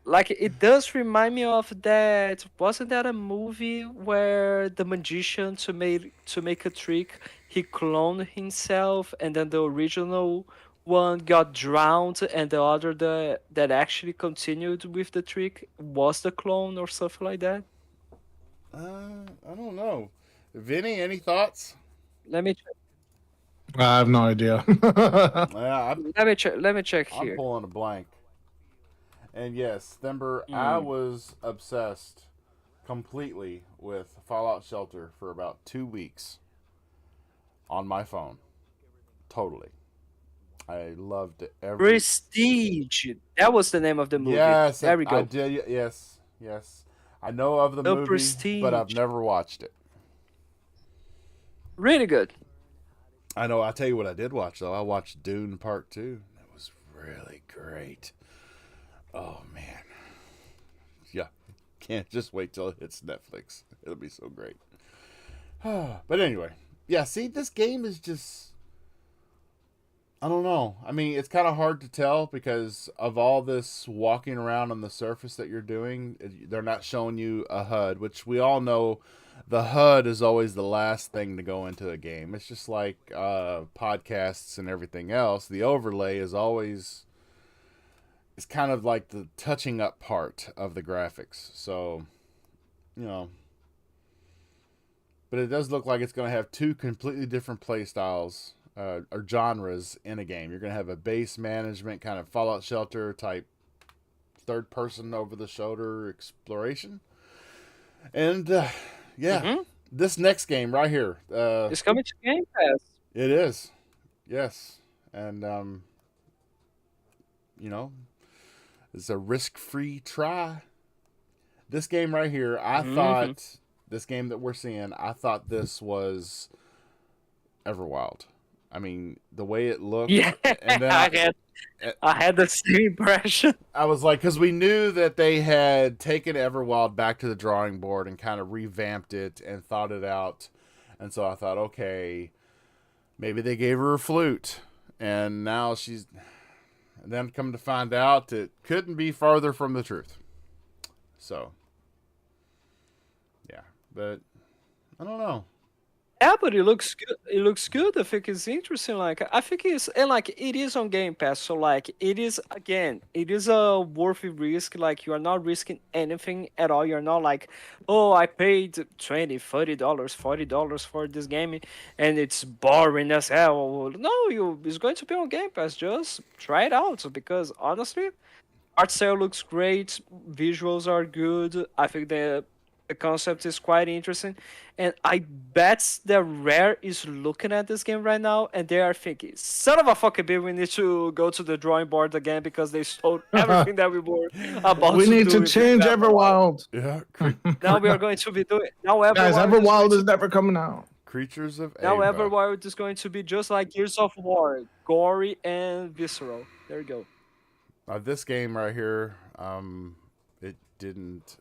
Like it does remind me of that. Wasn't that a movie where the magician to make a trick, he cloned himself, and then the original one got drowned, and the other that actually continued with the trick was the clone or something like that. I don't know. Vinny, any thoughts? Let me check. I have no idea. Yeah, Let me check I'm here. pulling a blank. And yes, Thember, I Mm. was obsessed completely with Fallout Shelter for about 2 weeks on my phone. Totally. I loved it every. Prestige. That was the name of the movie. Yes, There we I go. did. Yes, yes. I know of the The movie, but I've Prestige. never watched it. Really good. I know. I'll tell you what I did watch, though. I watched Dune Part 2. It was really great. Oh, man. Yeah. Can't just wait till it hits Netflix. It'll be so great. But anyway, yeah. See, this game is just. I don't know. I mean, it's kind of hard to tell because of all this walking around on the surface that you're doing. They're not showing you a HUD, which we all know the HUD is always the last thing to go into a game. It's just like podcasts and everything else. The overlay is always. It's kind of like the touching up part of the graphics. So, you know, but it does look like it's going to have two completely different play styles or genres in a game. You're going to have a base management kind of Fallout Shelter type third person over the shoulder exploration. And yeah, Hmm. this next game right here, It's coming to Game Pass. it is. Yes. And you know, it's a risk-free try. This game right here, I thought this game that we're seeing, I thought this was Everwild. I mean, the way it looked, Yeah, and then I had the same impression. I was like, because we knew that they had taken Everwild back to the drawing board and kind of revamped it and thought it out, and so I thought, okay, maybe they gave her a flute, and now she's. And then come to find out, it couldn't be farther from the truth. So, yeah, but I don't know. Yeah, but it looks good. It looks good. I think it's interesting. Like I think it's and like it is on Game Pass, so like it is again, it is a worthy risk. Like you are not risking anything at all. You're not like, oh, I paid $20, $30, $40 for this game, and it's boring as hell. No, it's going to be on Game Pass. Just try it out because honestly, art style looks great. Visuals are good. I think the concept is quite interesting, and I bet that Rare is looking at this game right now, and they are thinking, "Son of a fucking bitch, we need to go to the drawing board again because they stole everything that we were about We to need do to with change Everwild. Everwild. Yeah, Now we are going to be doing now Guys, Everwild Everwild is never coming out. creatures of now Ava. Everwild is going to be just like Gears of War, gory and visceral. There you go. This game right here, it didn't.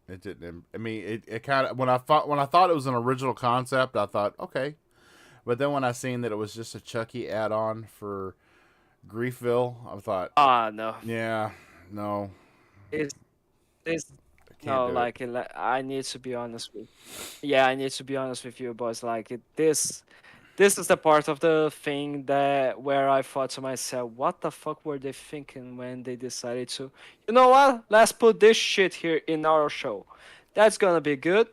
It didn't. I mean, it kind of when I thought it was an original concept, I thought okay, but then when I seen that it was just a Chucky add-on for Griefville, I thought, Ah, no, yeah, no, it's it's I no, can't do it. like I need to be honest with. Yeah, I need to be honest with you, boys. This is the part of the thing that where I thought to myself, what the fuck were they thinking when they decided to, you know what? Let's put this shit here in our show. That's gonna be good.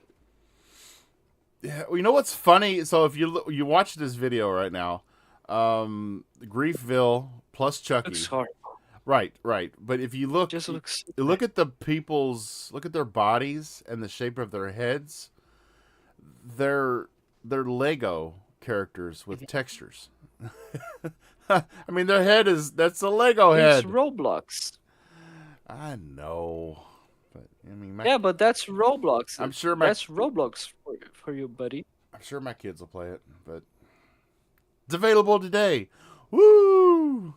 Yeah, well, you know what's funny? So if you watch this video right now, Griefville plus Chucky, Looks hard. right, right. But if you look, Just looks. look at the people's, look at their bodies and the shape of their heads. They're Lego characters with textures. I mean, their head that's a Lego It's head. Roblox. I know, but I mean, Yeah, but that's Roblox. I'm sure That's Roblox for you, buddy. I'm sure my kids will play it, but it's available today. Woo!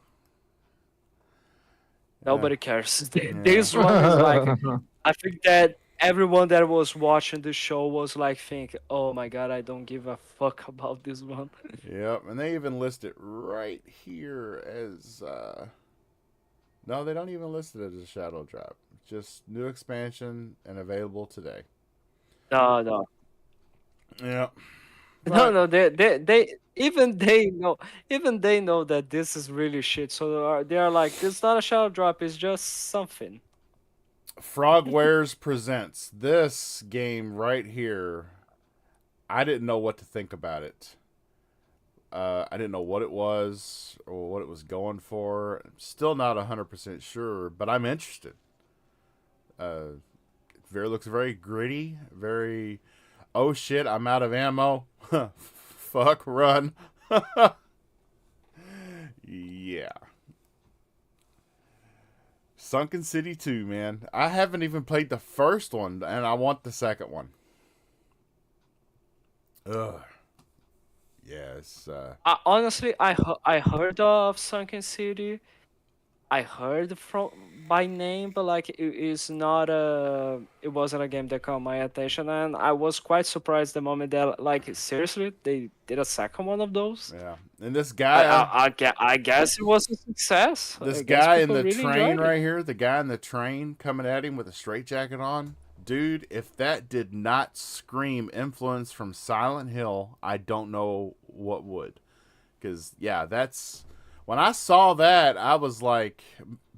Nobody cares. This one is like. I think that everyone that was watching the show was like thinking, "Oh my god, I don't give a fuck about this one." Yep, and they even list it right here as no, they don't even list it as a shadow drop. Just new expansion and available today. No, no, Yeah. no, no. They even they know that this is really shit. So they are like, it's not a shadow drop. It's just something. Frogwares presents this game right here. I didn't know what to think about it. I didn't know what it was or what it was going for. I'm still not 100% sure, but I'm interested. It looks very gritty, very. Oh shit! I'm out of ammo. Fuck, run. Yeah. Sunken City 2, man. I haven't even played the first one, and I want the second one. Ugh. Yes. Honestly, I heard of Sunken City. I heard from by name, but like it wasn't a game that caught my attention, and I was quite surprised the moment that like seriously they did a second one of those. Yeah. And this guy, I guess it was a success. this I guess guy in people the really train enjoyed it. right here, the guy in the train coming at him with a straitjacket on, dude. If that did not scream influence from Silent Hill, I don't know what would. Because yeah, that's when I saw that, I was like,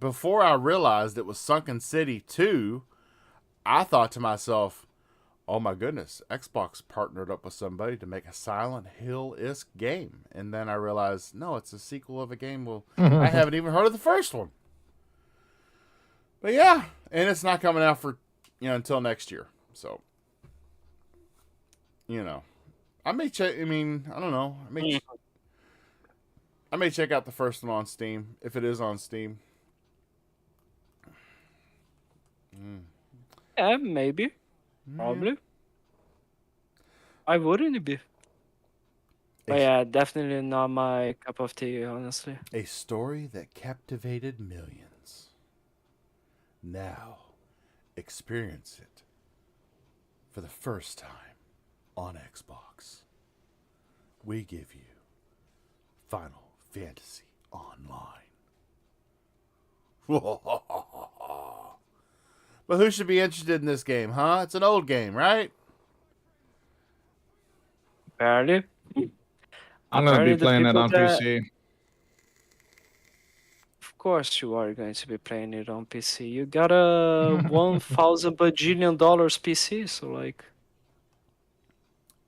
before I realized it was Sunken City 2, I thought to myself, oh my goodness, Xbox partnered up with somebody to make a Silent Hill-esque game. And then I realized, no, it's a sequel of a game. Well, I haven't even heard of the first one. But yeah, and it's not coming out for, until next year. So, I may check, I don't know. I may check out the first one on Steam, if it is on Steam. Yeah, maybe. Probably. I wouldn't be. But yeah, definitely not my cup of tea, honestly. A story that captivated millions. Now, experience it for the first time on Xbox. We give you Final Fantasy Online. But who should be interested in this game, huh? It's an old game, right? Apparently. I'm gonna be Apparently the playing it people on that- PC. Of course you are going to be playing it on PC. You got a $1,000 bajillion PC, so like...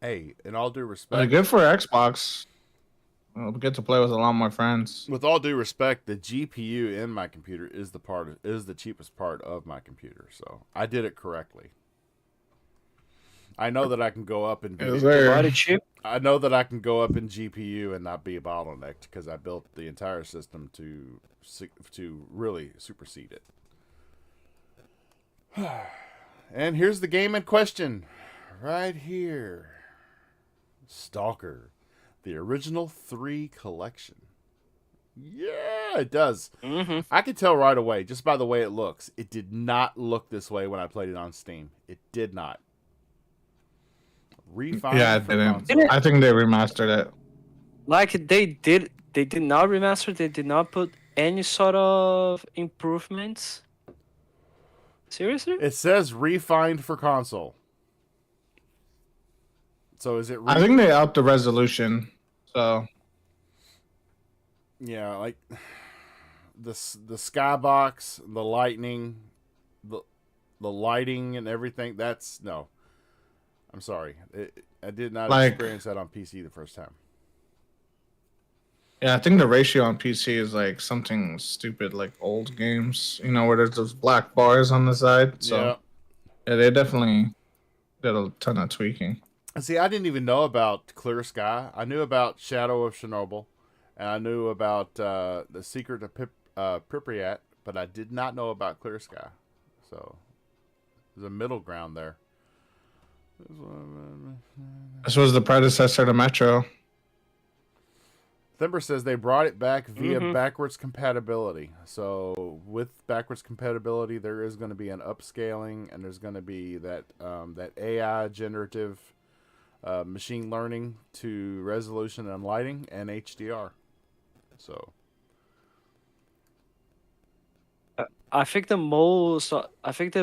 Hey, in all due But respect, good for Xbox. We'll get to play with a lot more friends. with all due respect, the GPU in my computer is the cheapest part of my computer. So I did it correctly. I know that I can go up in Is there- Body chip? I know that I can go up in GPU and not be bottlenecked because I built the entire system to really supersede it. And here's the game in question, right here. Stalker, the original 3 collection. Yeah, it does. Mm-hmm. I could tell right away, just by the way it looks. It did not look this way when I played it on Steam. It did not. Refined Yeah, it for didn't. console. I think they remastered it. Like they did not remaster, they did not put any sort of improvements. Seriously? It says refined for console. So is it? I think they upped the resolution. So Yeah, like the skybox, the lightning, the lighting and everything. That's no. I'm sorry. I did not Like- experience that on PC the first time. yeah, I think the ratio on PC is like something stupid, like old games. Where there's those black bars on the side. So yeah, they definitely did a ton of tweaking. And see, I didn't even know about Clear Sky. I knew about Shadow of Chernobyl, and I knew about the Secret of Pripyat, but I did not know about Clear Sky. So there's a middle ground there. This was the predecessor to Metro. Thimber says they brought it back via Mhm. backwards compatibility. So with backwards compatibility, there is going to be an upscaling, and there's going to be that AI generative machine learning to resolution and lighting and HDR. So I think the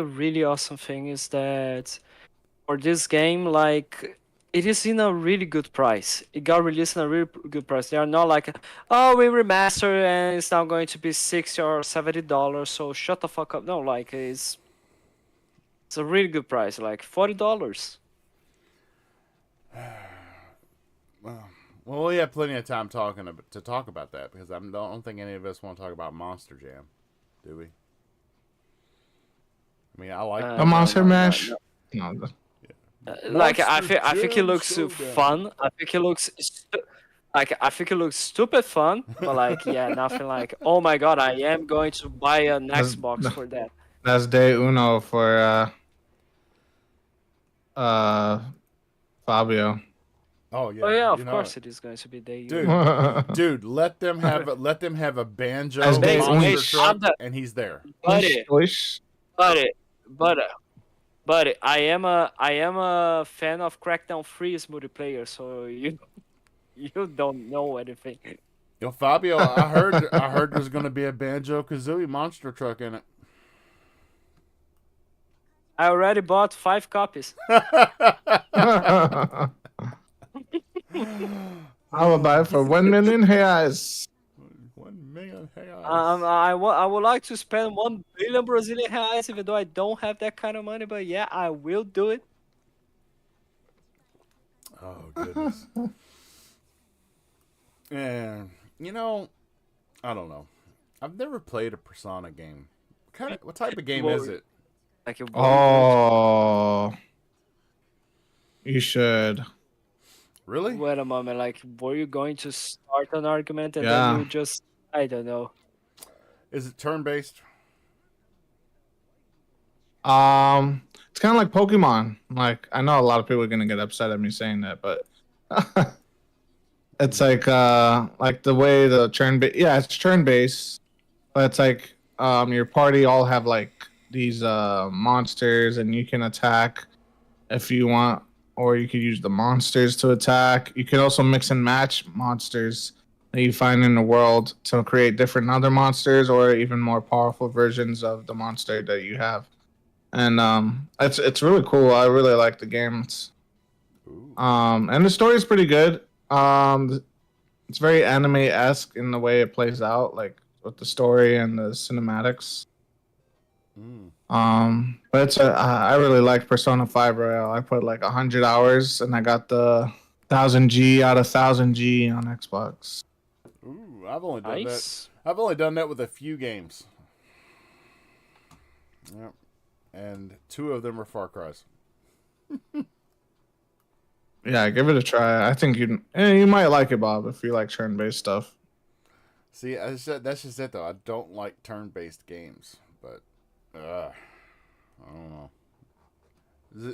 really awesome thing is that for this game, like, it is in a really good price. It got released in a really good price. They are not like, oh, we remaster and it's now going to be $60 or $70. So shut the fuck up. No, like it's a really good price, like $40. well, we have plenty of time to talk about that because I don't think any of us want to talk about Monster Jam, do we? I mean, I like A Monster Mash. no. No, Like I Monster think it Jam looks Showdown. fun. I think it looks stupid fun, but like yeah, nothing like, oh my god, I am going to buy an That's- Xbox for that. that's day uno for Fabio. Oh yeah, Oh yeah, of you know course it. it is going to be day. Dude. Dude, let them have a banjo As they monster wish. truck, and he's there. Wish. But I am a fan of Crackdown 3's multiplayer, so you don't know anything. Yo, Fabio, I heard there's gonna be a Banjo Kazooie monster truck in it. I already bought 5 copies. I will buy it for 1 million reais. 1 million. I would like to spend 1 billion Brazilian reais, even though I don't have that kind of money. But yeah, I will do it. Oh goodness. And I don't know. I've never played a Persona game. What type of game is Well, it? like, were you going to Oh, you should. Really? wait a moment? Like, were you going to start an argument and then Yeah. you just, I don't know. Is it turn based? It's kind of like Pokemon. Like I know a lot of people are gonna get upset at me saying that, but it's like the way the yeah, it's turn based, but it's like your party all have like these monsters and you can attack if you want, or you could use the monsters to attack. You can also mix and match monsters that you find in the world to create different other monsters or even more powerful versions of the monster that you have. And it's really cool. I really like the game. Ooh. And the story is pretty good. It's very anime esque in the way it plays out, like with the story and the cinematics. Mm. But I really like Persona 5 Royale. I put like 100 hours, and I got the 1000G out of 1000G on Xbox. Ooh, I've only done that. Nice. I've only done that with a few games. Yep. And 2 of them are Far Cry's. Yeah, give it a try. I think you might like it, Bob, if you like turn based stuff. See, that's just it though. I don't like turn based games, but I don't know.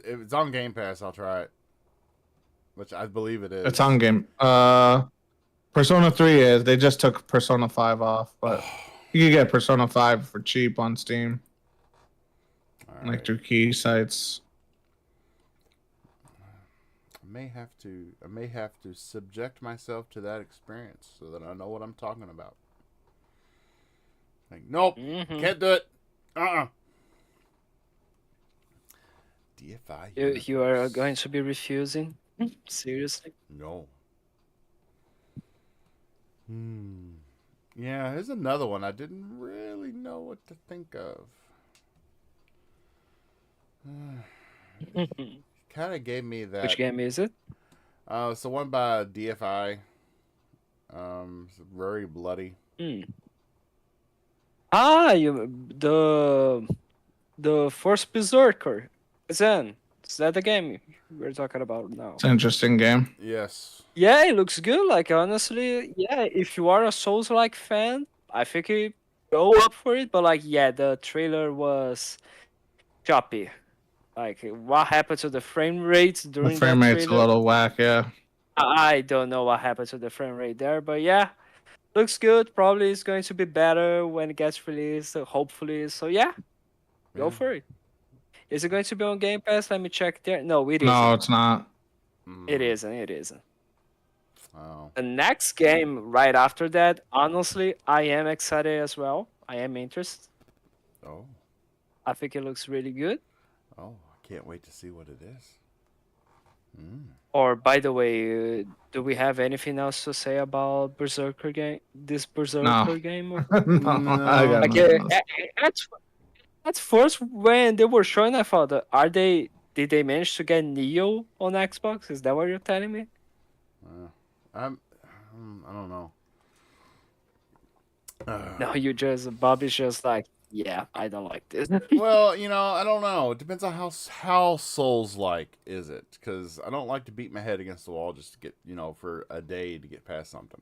If it's on Game Pass, I'll try it. Which I believe it is. It's on game. Persona 3 is. They just took Persona 5 off, but you can get Persona 5 for cheap on Steam, All like right. through key sites. I may have to subject myself to that experience so that I know what I'm talking about. Like, nope, Mhm. can't do it. DFI. You are Universe. going to be refusing? Seriously? No. Yeah, here's another one I didn't really know what to think of. Kind of gave me that. Which game is it? It's the one by DFI. It's very bloody. Hmm. Ah, the Force Berserker. Zen. Is that the game we're talking about now? It's an interesting game. Yes. Yeah, it looks good. Like honestly, yeah, if you are a Souls-like fan, I think you go up for it. But like, yeah, the trailer was choppy. Like, what happened to the frame rates The during frame that rate's a trailer? little whack, yeah. I don't know what happened to the frame rate there, but yeah, looks good. Probably it's going to be better when it gets released, hopefully. So yeah, go Yeah. for it. Is it going to be on Game Pass? Let me check there. No, it No, isn't. it's not. It isn't. It isn't. Oh. The next game right after that, honestly, I am excited as well. I am interested. Oh. I think it looks really good. Oh. I can't wait to see what it is. Or by the way, do we have anything else to say about Berserker game? This Berserker game? No, I got Like nothing else. at first when they were showing, I thought, did they manage to get Neo on Xbox? Is that what you're telling me? I don't know. No, Bobby's just like, yeah, I don't like this. Well, I don't know. It depends on how Souls like is it, because I don't like to beat my head against the wall just to get for a day to get past something.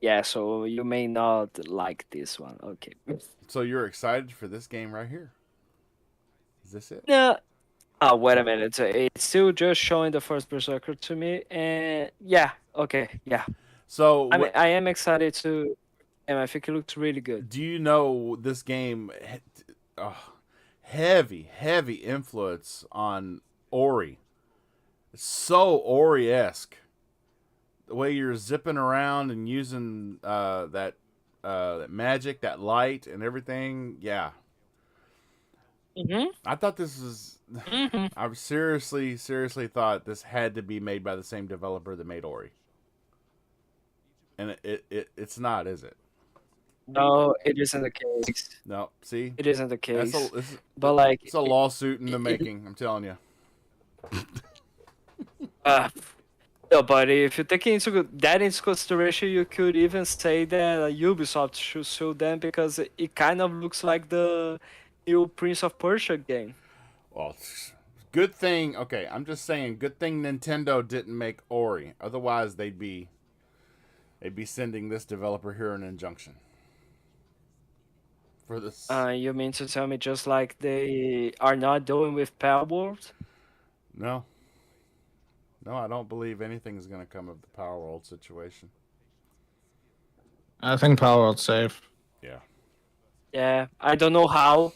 Yeah, so you may not like this one. Okay. So you're excited for this game right here? Is this it? No. Oh, wait a minute. It's still just showing the first Berserker to me, and yeah, okay, yeah. So I mean, I am excited to, and I think it looks really good. do you know this game? Heavy influence on Ori. It's so Ori-esque. The way you're zipping around and using that magic, that light, and everything. Yeah, Mm-hmm. I thought this was. Mm-hmm. I seriously thought this had to be made by the same developer that made Ori, and it's not, is it? No, it isn't the case. No, see, It isn't the that's case. But like, it's a lawsuit in the it, making. I'm telling you. uh, no, but if you take that into consideration, you could even say that Ubisoft should sue them because it kind of looks like the new Prince of Persia game. Well, good thing. Okay, I'm just saying. Good thing Nintendo didn't make Ori. Otherwise, they'd be sending this developer here an injunction for this. You mean to tell me just like they are not doing with Palworld? No, no, I don't believe anything's going to come of the Power World situation. I think Power World's safe. Yeah. Yeah, I don't know how.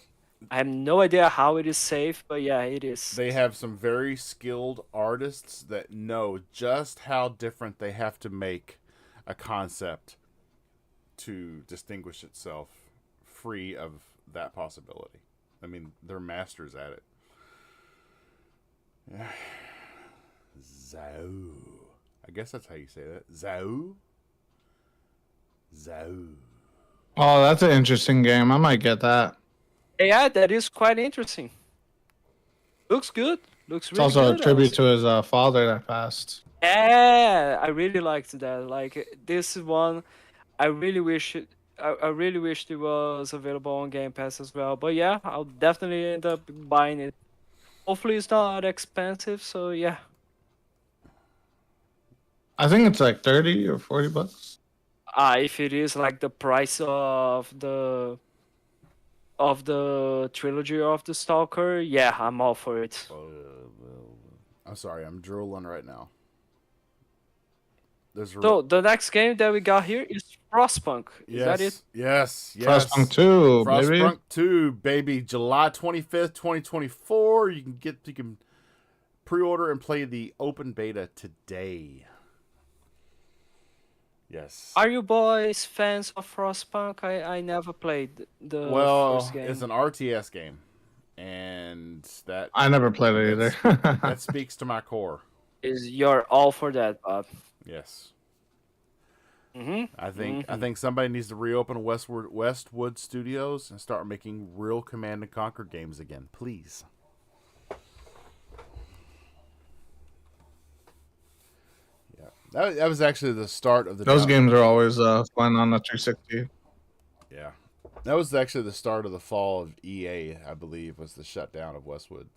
I have no idea how it is safe, but yeah, it is. They have some very skilled artists that know just how different they have to make a concept to distinguish itself free of that possibility. I mean, they're masters at it. Yeah. Zao. I guess that's how you say that. Zao? Zao. Oh, that's an interesting game. I might get that. Yeah, that is quite interesting. Looks good. Looks It's really also good. a tribute to his father that passed. Yeah, I really liked that. Like this one, I really wish I really wished it was available on Game Pass as well. But yeah, I'll definitely end up buying it. Hopefully, it's not expensive. So yeah. I think it's like 30 or 40 bucks. If it is like the price of the trilogy of the Stalker, yeah, I'm all for it. I'm sorry, I'm drooling right now. So the next game that we got here is Frostpunk. Is that it? Yes. Frostpunk 2, baby. Frostpunk 2, baby. July 25th, 2024. You can pre-order and play the open beta today. Yes. Are you boys fans of Frostpunk? I never played the first game. It's an RTS game, and that I never played it either. that speaks to my core. You're all for that, Bob? Yes. Mm-hmm. I think somebody needs to reopen Westwood Studios and start making real Command and Conquer games again, please. Yeah, that was actually the start of the. Those games are always fun on the 360. Yeah, that was actually the start of the fall of EA. I believe was the shutdown of Westwood.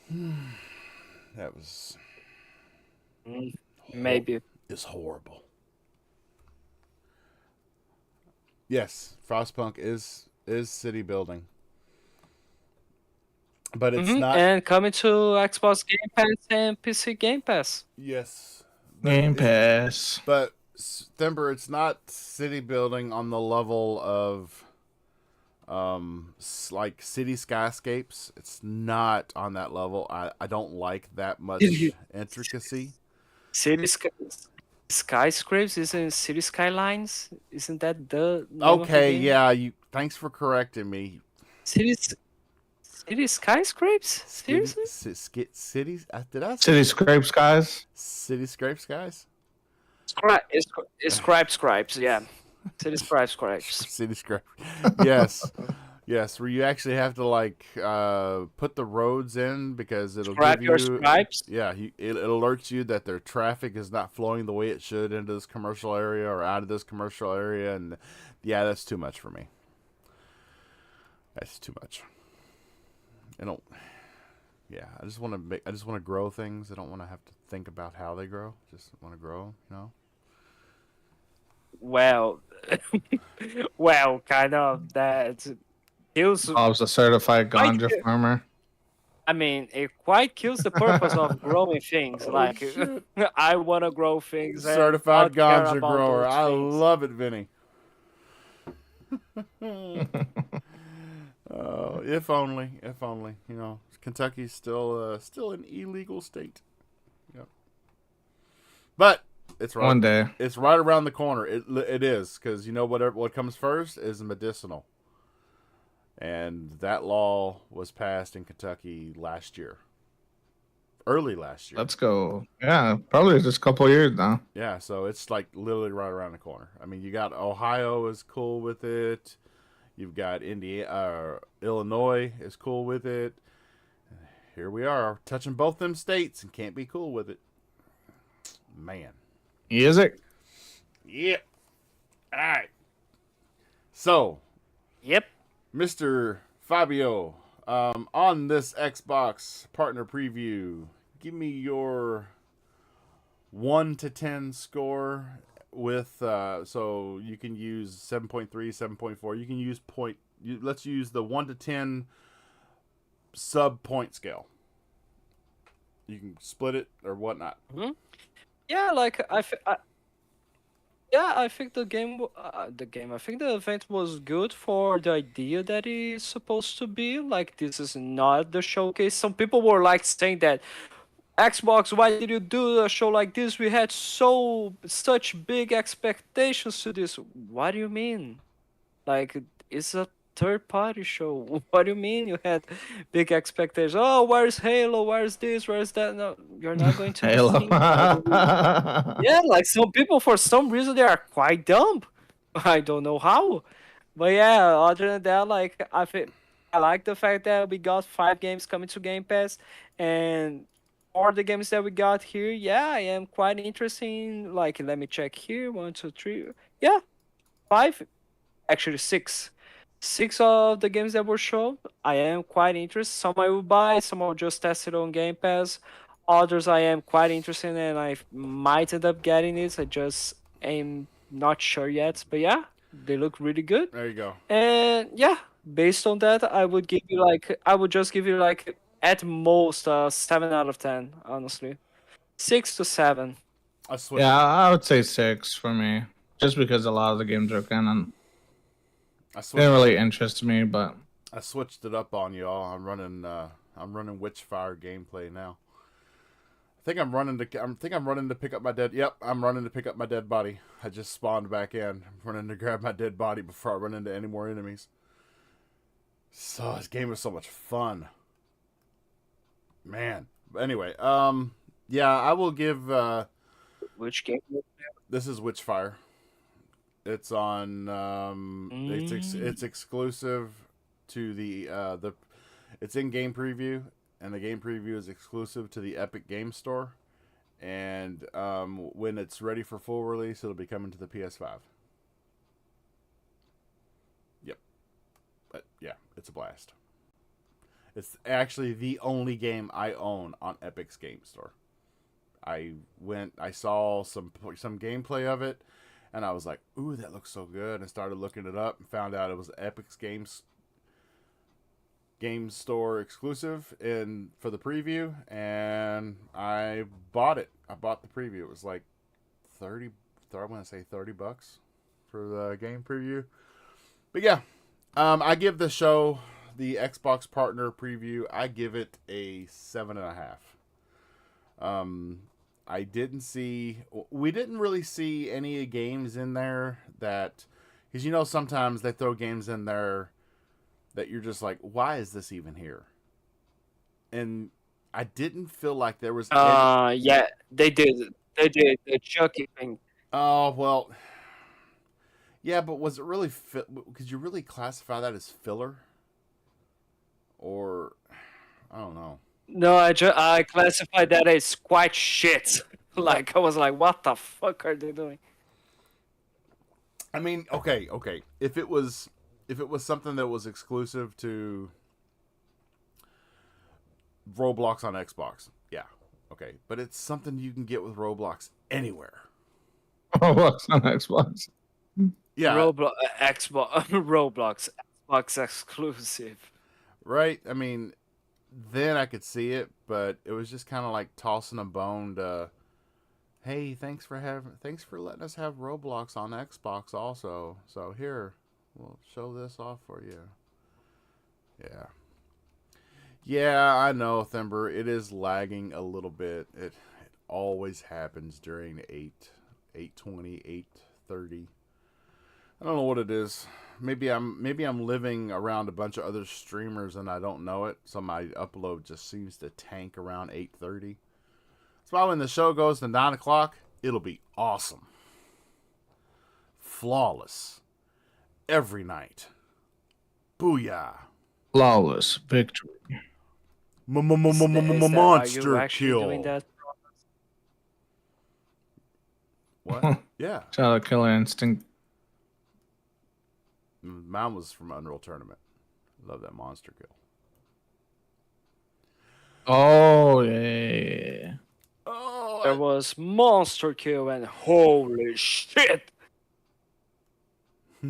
That was. Maybe. Is horrible. Yes, Frostpunk is city building, but it's not. And coming to Xbox Game Pass and PC Game Pass. Yes, Game Pass. But Thember, it's not city building on the level of like city skyscapes. It's not on that level. I don't like that much intricacy. City skyscrapes isn't city skylines? Isn't that the name Okay? of the Yeah. Thanks for correcting me. City skyscrapes? Seriously? Cities? Did I say City Scrapes, guys. city scrapes, guys? It's scribes, yeah. City scribes. City scrapes. Yes. Yes, where you actually have to like put the roads in because it'll Scribe give your you. scribes? Yeah, it alerts you that their traffic is not flowing the way it should into this commercial area or out of this commercial area, and yeah, that's too much for me. That's too much. I don't. Yeah, I just want to grow things. I don't want to have to think about how they grow. Just want to grow, you know. Well, kind of that. Kills. I was a certified ganja farmer. I mean, it quite kills the purpose of growing things. Like, I want to grow things. Certified ganja ganja grower. I love it, Vinny. If only. You know, Kentucky's still an illegal state. Yep. But it's right. One day. It's right around the corner. It is because you know what comes first is medicinal. And that law was passed in Kentucky last year. early last year. Let's go. Yeah, probably just a couple years now. Yeah, so it's like literally right around the corner. I mean, you got Ohio is cool with it. You've got Illinois is cool with it. Here we are touching both them states and can't be cool with it. Man. Is it? Yep. All right. So, Yep. Mr. Fabio, on this Xbox partner preview, give me your 1 to 10 score with so you can use 7.3, 7.4. You can use let's use the 1 to 10 sub point scale. You can split it or whatnot. Yeah, like yeah, I think I think the event was good for the idea that it's supposed to be. Like, this is not the showcase. Some people were like saying that Xbox, why did you do a show like this? We had such big expectations to this. What do you mean? Like, it's a third party show. What do you mean you had big expectations? Oh, where's Halo? Where's this? Where's that? No, you're not going to be Halo. seeing yeah, like some people for some reason they are quite dumb. I don't know how. But yeah, other than that, like I like the fact that we got 5 games coming to Game Pass, and for the games that we got here, yeah, I am quite interested in, like, let me check here. 1, 2, 3. Yeah, 5, actually 6. 6 of the games that were shown, I am quite interested. Some I will buy, some I'll just test it on Game Pass. Others I am quite interested in, and I might end up getting it. I just am not sure yet. But yeah, they look really good. There you go. And yeah, based on that, I would just give you like at most 7 out of 10, honestly. 6 to 7. I switched. Yeah, I would say 6 for me, just because a lot of the games are canon. I They switched. didn't really interest me, but I switched it up on you all. I'm running Witchfire gameplay now. I think I'm running to pick up my dead. Yep, I'm running to pick up my dead body. I just spawned back in. I'm running to grab my dead body before I run into any more enemies. So this game is so much fun, man. But anyway, yeah, I will give. Which game? This is Witchfire. It's on. It's exclusive to the. It's in game preview, and the game preview is exclusive to the Epic Game Store. And when it's ready for full release, it'll be coming to the PS5. Yep. But yeah, it's a blast. It's actually the only game I own on Epic's Game Store. I saw some gameplay of it, and I was like, ooh, that looks so good, and started looking it up and found out it was Epic's Game Store exclusive for the preview, and I bought it. I bought the preview. It was like $30 for the game preview. But yeah, I give the show, the Xbox partner preview, I give it a 7.5. We didn't really see any games in there that, because sometimes they throw games in there that you're just like, why is this even here? And I didn't feel like there was Yeah, they did the Chucky thing. Oh, well, yeah, but was it really could you really classify that as filler? Or I don't know. No, I classified that as quite shit. Like, I was like, what the fuck are they doing? I mean, okay. If it was something that was exclusive to Roblox on Xbox, yeah, okay. But it's something you can get with Roblox anywhere. Roblox on Xbox. Yeah, Roblox Xbox exclusive. right. I mean, then I could see it, but it was just kind of like tossing a bone to, hey, thanks for letting us have Roblox on Xbox also. So here, we'll show this off for you. Yeah. Yeah, I know, Thember. It is lagging a little bit. It always happens during 8:20, 8:30. I don't know what it is. Maybe I'm living around a bunch of other streamers and I don't know it. So my upload just seems to tank around 8:30. That's why when the show goes to 9 o'clock, it'll be awesome. Flawless. Every night. Booyah. Flawless victory. Are you Monster actually doing kill. that? What? Yeah. Shout out Killer Instinct. Mine was from Unreal Tournament. Love that monster kill. Oh yeah. Oh, There was monster kill and holy shit!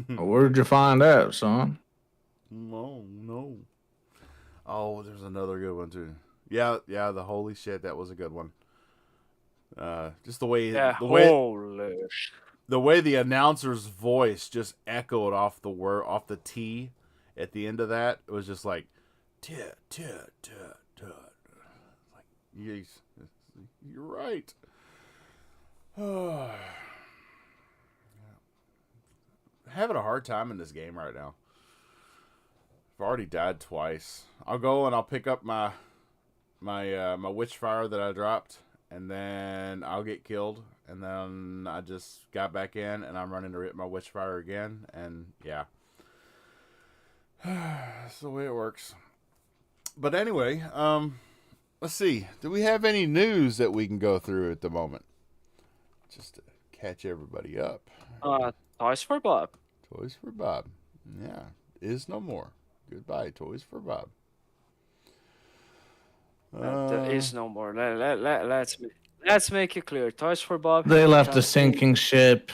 Where'd you find that, son? no. Oh, there's another good one too. Yeah, the holy shit, that was a good one. Just the way Yeah, the holy way the announcer's voice just echoed off the T at the end of that. It was just like, tit. Like, yes, you're right. Having a hard time in this game right now. I've already died twice. I'll go and I'll pick up my Witchfire that I dropped, and then I'll get killed, and then I just got back in, and I'm running to rip my Witchfire again, and yeah. That's the way it works. But anyway, let's see. Do we have any news that we can go through at the moment? Just to catch everybody up. Toys for Bob. Toys for Bob. Yeah. Is no more. Goodbye, Toys for Bob. There is no more. Let's make it clear. Toys for Bob. They left the sinking ship.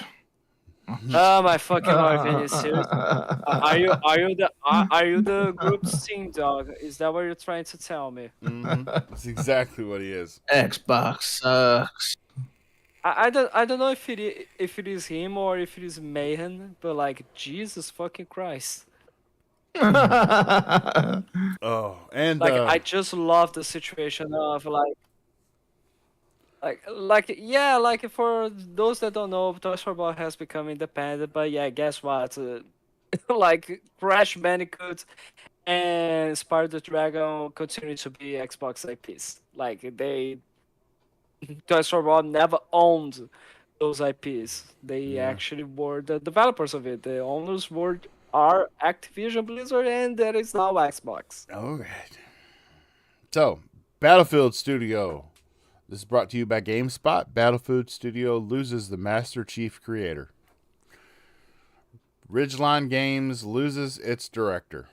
Oh my fucking heart, Vinny, serious? Are you the group's team dog? Is that what you're trying to tell me? Mm-hmm. That's exactly what he is. Xbox sucks. I don't know if it is him or if it is Mayhem, but like Jesus fucking Christ. Oh, and Like I just love the situation of like for those that don't know, Toys for Bob has become independent. But yeah, guess what? Like Crash Bandicoot and Spyro the Dragon continue to be Xbox IPs. Like Toys for Bob never owned those IPs. They actually were the developers of it. The owners are Activision Blizzard, and that is now Xbox. all right. So, Battlefield Studio. This is brought to you by GameSpot. Battlefield Studio loses the Master Chief creator. Ridgeline Games loses its director.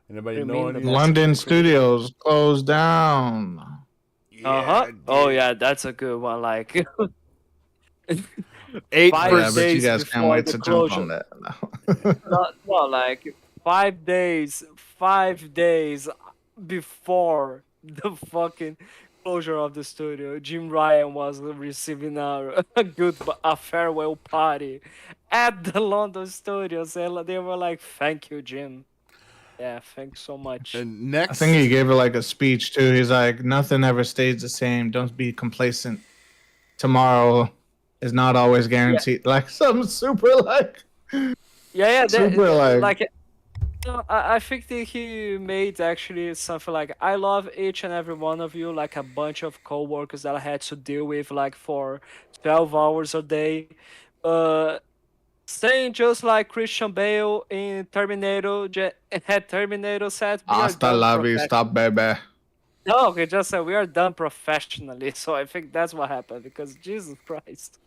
Anybody know any? London studios closed down. Oh yeah, that's a good one. Like 8 5 Yeah, but you days guys can't before wait the to closure. jump on that. No, like 5 days before the fucking closure of the studio, Jim Ryan was receiving a farewell party at the London studios, and they were like, "Thank you, Jim. Yeah, thanks so much." And I next, think he gave her like a speech too. He's like, nothing ever stays the same. Don't be complacent. Tomorrow is not always guaranteed. Like something super like. Yeah, Super, like- no, I think that he made actually something like, I love each and every one of you, like a bunch of co-workers that I had to deal with like for 12 hours a day. Saying just like Christian Bale in Terminator, had Terminator said, "We are Hasta done la professionally." vista, baby. No, he just said we are done professionally. So I think that's what happened, because Jesus Christ.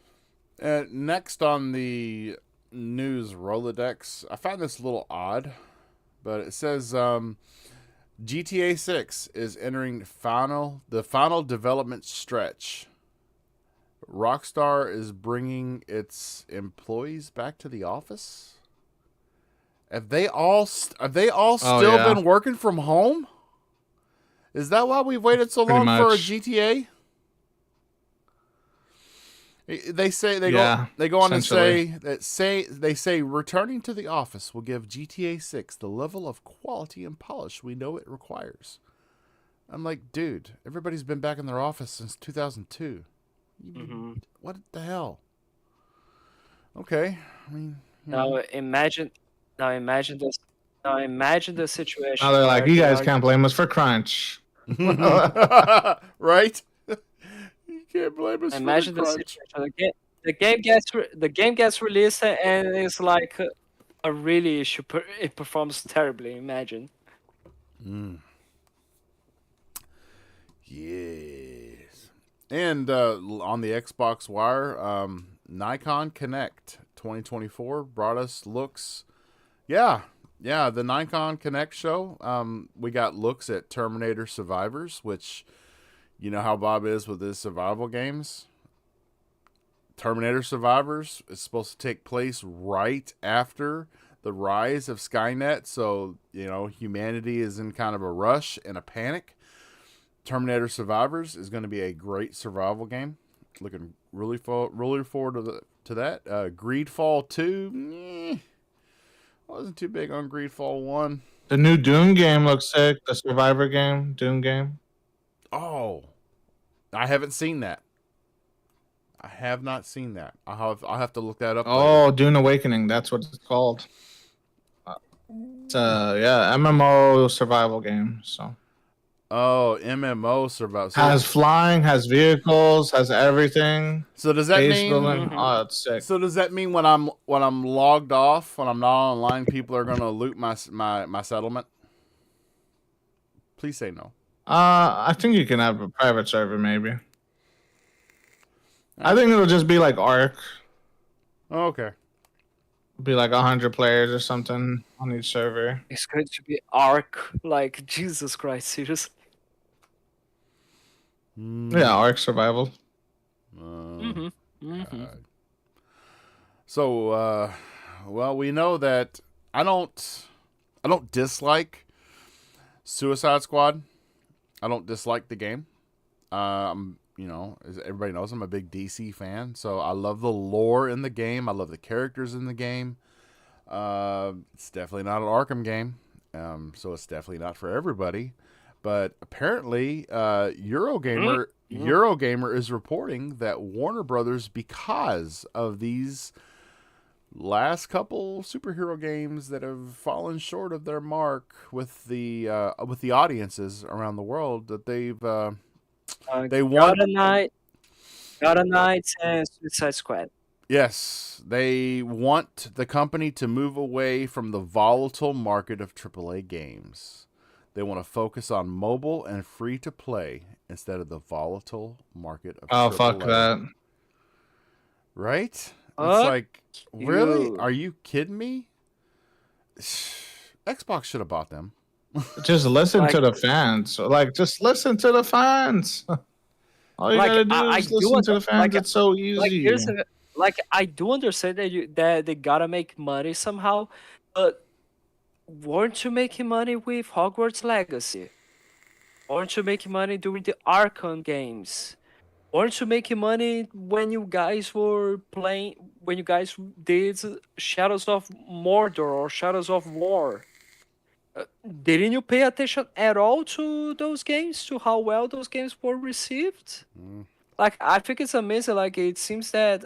next on the news Rolodex, I found this a little odd, but it says GTA 6 is entering the final development stretch. Rockstar is bringing its employees back to the office. Have they all still been working from home? Is that why we've waited so long for a GTA? They say they go on and say returning to the office will give GTA 6 the level of quality and polish we know it requires. I'm like, dude, everybody's been back in their office since 2002. What the hell? Okay, I mean, Now imagine this. Now imagine the situation Now they're like, where you they guys are. can't blame us for crunch. Right? You can't blame us for the Imagine the crunch. situation. The game gets released and it's like a really issue. It performs terribly. Imagine. Yes. And on the Xbox Wire, Nikon Connect 2024 brought us looks. Yeah, the Nikon Connect show. We got looks at Terminator Survivors, which you know how Bob is with his survival games. Terminator Survivors is supposed to take place right after the rise of Skynet, so you know humanity is in kind of a rush and a panic. Terminator Survivors is going to be a great survival game. Looking really forward to that. Greedfall 2, wasn't too big on Greedfall 1. The new Doom game looks sick. The Survivor game, Doom game. Oh, I haven't seen that. I have not seen that. I'll have to look that up. Oh, Dune Awakening. That's what it's called. It's MMO survival game. So Oh, MMO survival. has flying, has vehicles, has everything. So does that Base mean? building. Oh, it's sick. So does that mean when I'm logged off, when I'm not online, people are gonna loot my settlement? Please say no. I think you can have a private server, maybe. I think it'll just be like Ark. Oh, okay. Be like 100 players or something on each server. It's going to be Ark. Like Jesus Christ, seriously. Yeah, Ark survival. So, well, we know that I don't dislike Suicide Squad. I don't dislike the game. You know, as everybody knows, I'm a big DC fan, so I love the lore in the game. I love the characters in the game. It's definitely not an Arkham game, so it's definitely not for everybody. But apparently, Eurogamer is reporting that Warner Brothers, because of these last couple superhero games that have fallen short of their mark with the audiences around the world, that they want God of Knights and Suicide Squad. Yes, they want the company to move away from the volatile market of AAA games. They want to focus on mobile and free to play instead of the volatile market of Oh, AAA. fuck that. Right? It's Fuck like, really? you. Are you kidding me? Xbox should have bought them. Just listen Like- to the fans. Like, just listen to the fans. All you Like, gotta do I is do listen to the fans. like- It's so easy. I do understand that they gotta make money somehow, but weren't you making money with Hogwarts Legacy? Weren't you making money during the Arkham games? Weren't you making money when you guys were playing? When you guys did Shadows of Mordor or Shadows of War? Didn't you pay attention at all to those games? To how well those games were received? Like, I think it's amazing. Like, it seems that,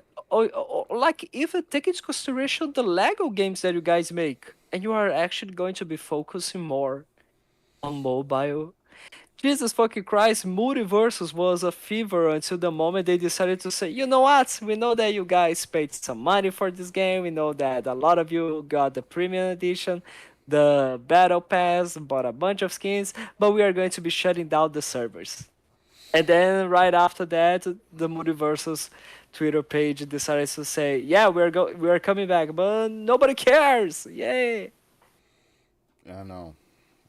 like, even take into consideration the Lego games that you guys make, and you are actually going to be focusing more on mobile. Jesus fucking Christ, Multiversus was a fever until the moment they decided to say, you know what? We know that you guys paid some money for this game. We know that a lot of you got the premium edition, the battle pass, bought a bunch of skins, but we are going to be shutting down the servers. And then right after that, the Multiversus Twitter page decided to say, yeah, we are coming back, but nobody cares. Yay. I know.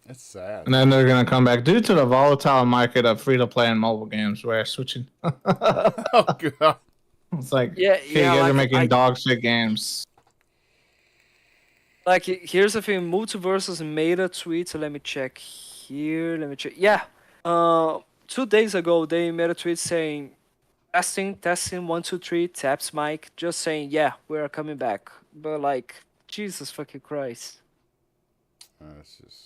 It's sad. And then they're gonna come back due to the volatile market of free to play and mobile games. We're switching. Oh, God. It's like, Yeah, hey, you yeah, guys are like, making dog shit games. Like, here's the thing, Multiversus made a tweet. Let me check here. Let me check. Yeah. 2 days ago, they made a tweet saying, testing, 1, 2, 3, taps mic, just saying, yeah, we are coming back. But, like, Jesus fucking Christ. It's just.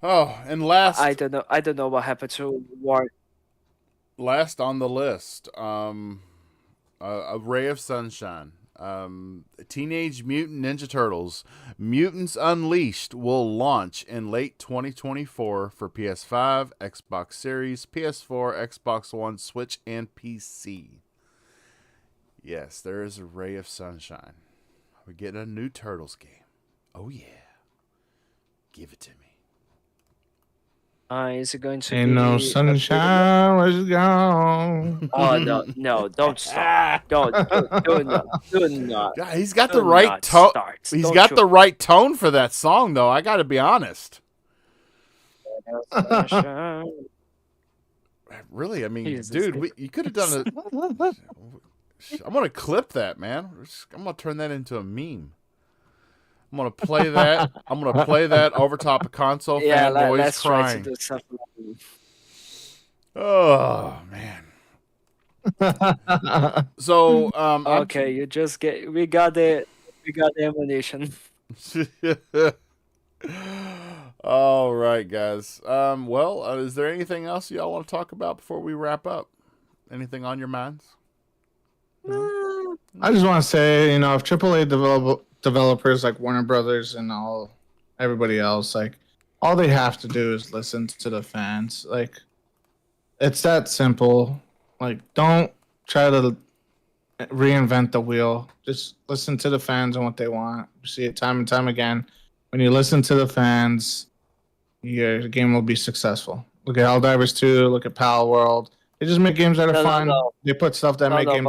Oh, and last I don't know what happened to War. last on the list, a Ray of Sunshine. Teenage Mutant Ninja Turtles Mutants Unleashed will launch in late 2024 for PS5, Xbox Series, PS4, Xbox One, Switch, and PC. Yes, there is a ray of sunshine. We're getting a new Turtles game. Oh, yeah. Give it to me. Is it going to Ain't be no a free-to-play? sunshine, where's it gone? Oh no! Don't stop! Do not! Yeah, he's got Do the right not tone. start. He's Don't got you- the right tone for that song, though. I got to be honest. Sunshine. Really, I mean, Jesus. dude, you could have done it. I'm gonna clip that, man. I'm gonna turn that into a meme. I'm gonna play that. I'm gonna play that over top of console Yeah, fanboys let's try to crying. do something. Oh man. So Okay, we got the ammunition. All right, guys. Well, is there anything else y'all want to talk about before we wrap up? Anything on your minds? I just want to say, you know, if AAA developers like Warner Brothers and everybody else, like, all they have to do is listen to the fans. Like, it's that simple. Like, don't try to reinvent the wheel. Just listen to the fans and what they want. You see it time and time again. When you listen to the fans, your game will be successful. Look at Helldivers 2. Look at Pal World. They just make games that are fun. No. They put stuff that make games.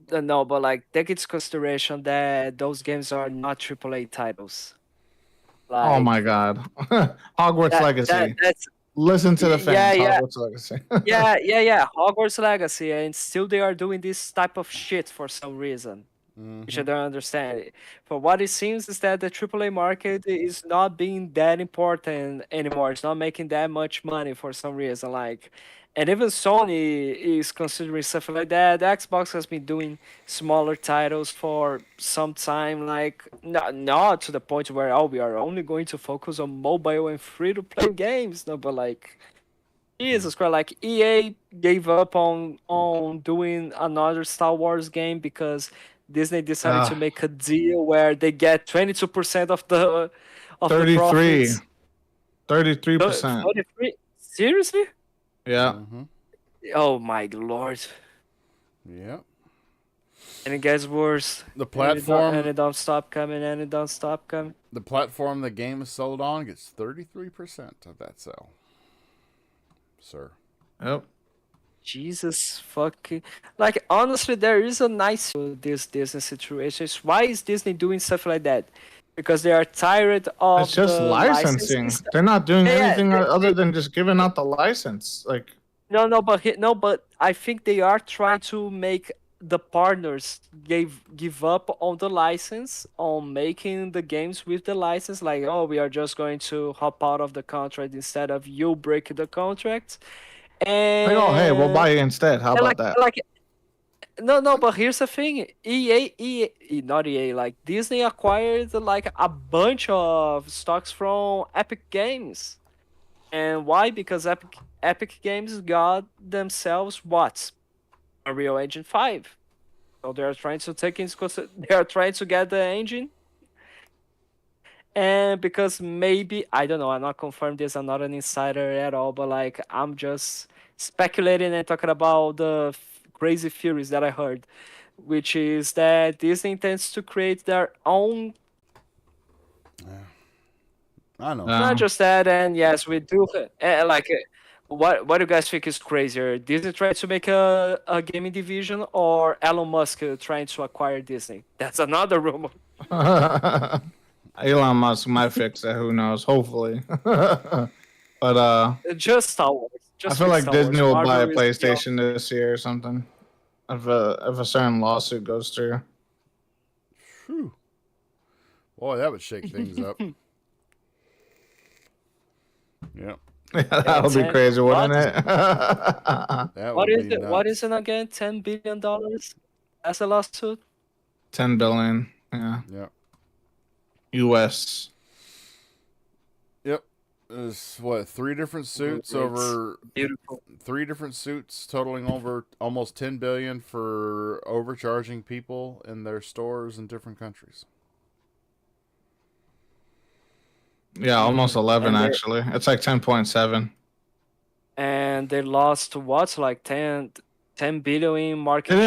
But like take into consideration that those games are not AAA titles. Like, Oh my God, Hogwarts Legacy. That's Listen to the fans. Yeah. Hogwarts Legacy. yeah. Hogwarts Legacy, and still they are doing this type of shit for some reason, which I don't understand. For what it seems is that the AAA market is not being that important anymore. It's not making that much money for some reason. Like, and even Sony is considering stuff like that. Xbox has been doing smaller titles for some time, like not to the point where we are only going to focus on mobile and free-to-play games. No, but like Jesus Christ, like EA gave up on doing another Star Wars game because Disney decided to make a deal where they get 22% of the 33. profits. 33%. 33? Seriously? Yeah. Oh my lord! Yeah. And it gets worse. The platform. And it don't stop coming. The platform the game is sold on gets 33% of that sale. Sir. Yep. Jesus fucking. Like, honestly, there is a nice to this Disney situation. Why is Disney doing stuff like that? Because they are tired of It's just the licensing. licensing. They're not doing anything they- other than just giving out the license. Like, But I think they are trying to make the partners give up on the license, on making the games with the license. Like, oh, we are just going to hop out of the contract instead of you break the contract. And oh, hey, we'll buy you instead. How about that? No, but here's the thing. Not EA, like Disney acquired like a bunch of stocks from Epic Games. And why? Because Epic Games got themselves what? Unreal Engine 5. So they are trying to get the engine. And because maybe, I don't know, I'm not confirmed this, I'm not an insider at all, but like I'm just speculating and talking about the crazy theories that I heard, which is that Disney intends to create their own. I know. Not just that, and yes, we do. What do you guys think is crazier? Disney trying to make a gaming division, or Elon Musk trying to acquire Disney? That's another rumor. Elon Musk might fix it. Who knows? Hopefully. But Just Star Wars. I feel like Disney will buy a PlayStation this year or something. If a certain lawsuit goes through. Whew. Boy, that would shake things up. Yep. That would be crazy, wouldn't it? What is it? What is it again? $10 billion? That's a lawsuit? 10 billion. Yeah. Yep. US. Yep. There's what, 3 different suits It's over beautiful. 3 different suits totaling over almost 10 billion for overcharging people in their stores in different countries. Yeah, almost 11 And they- actually. It's like 10.7. And they lost what, like 10 billion in market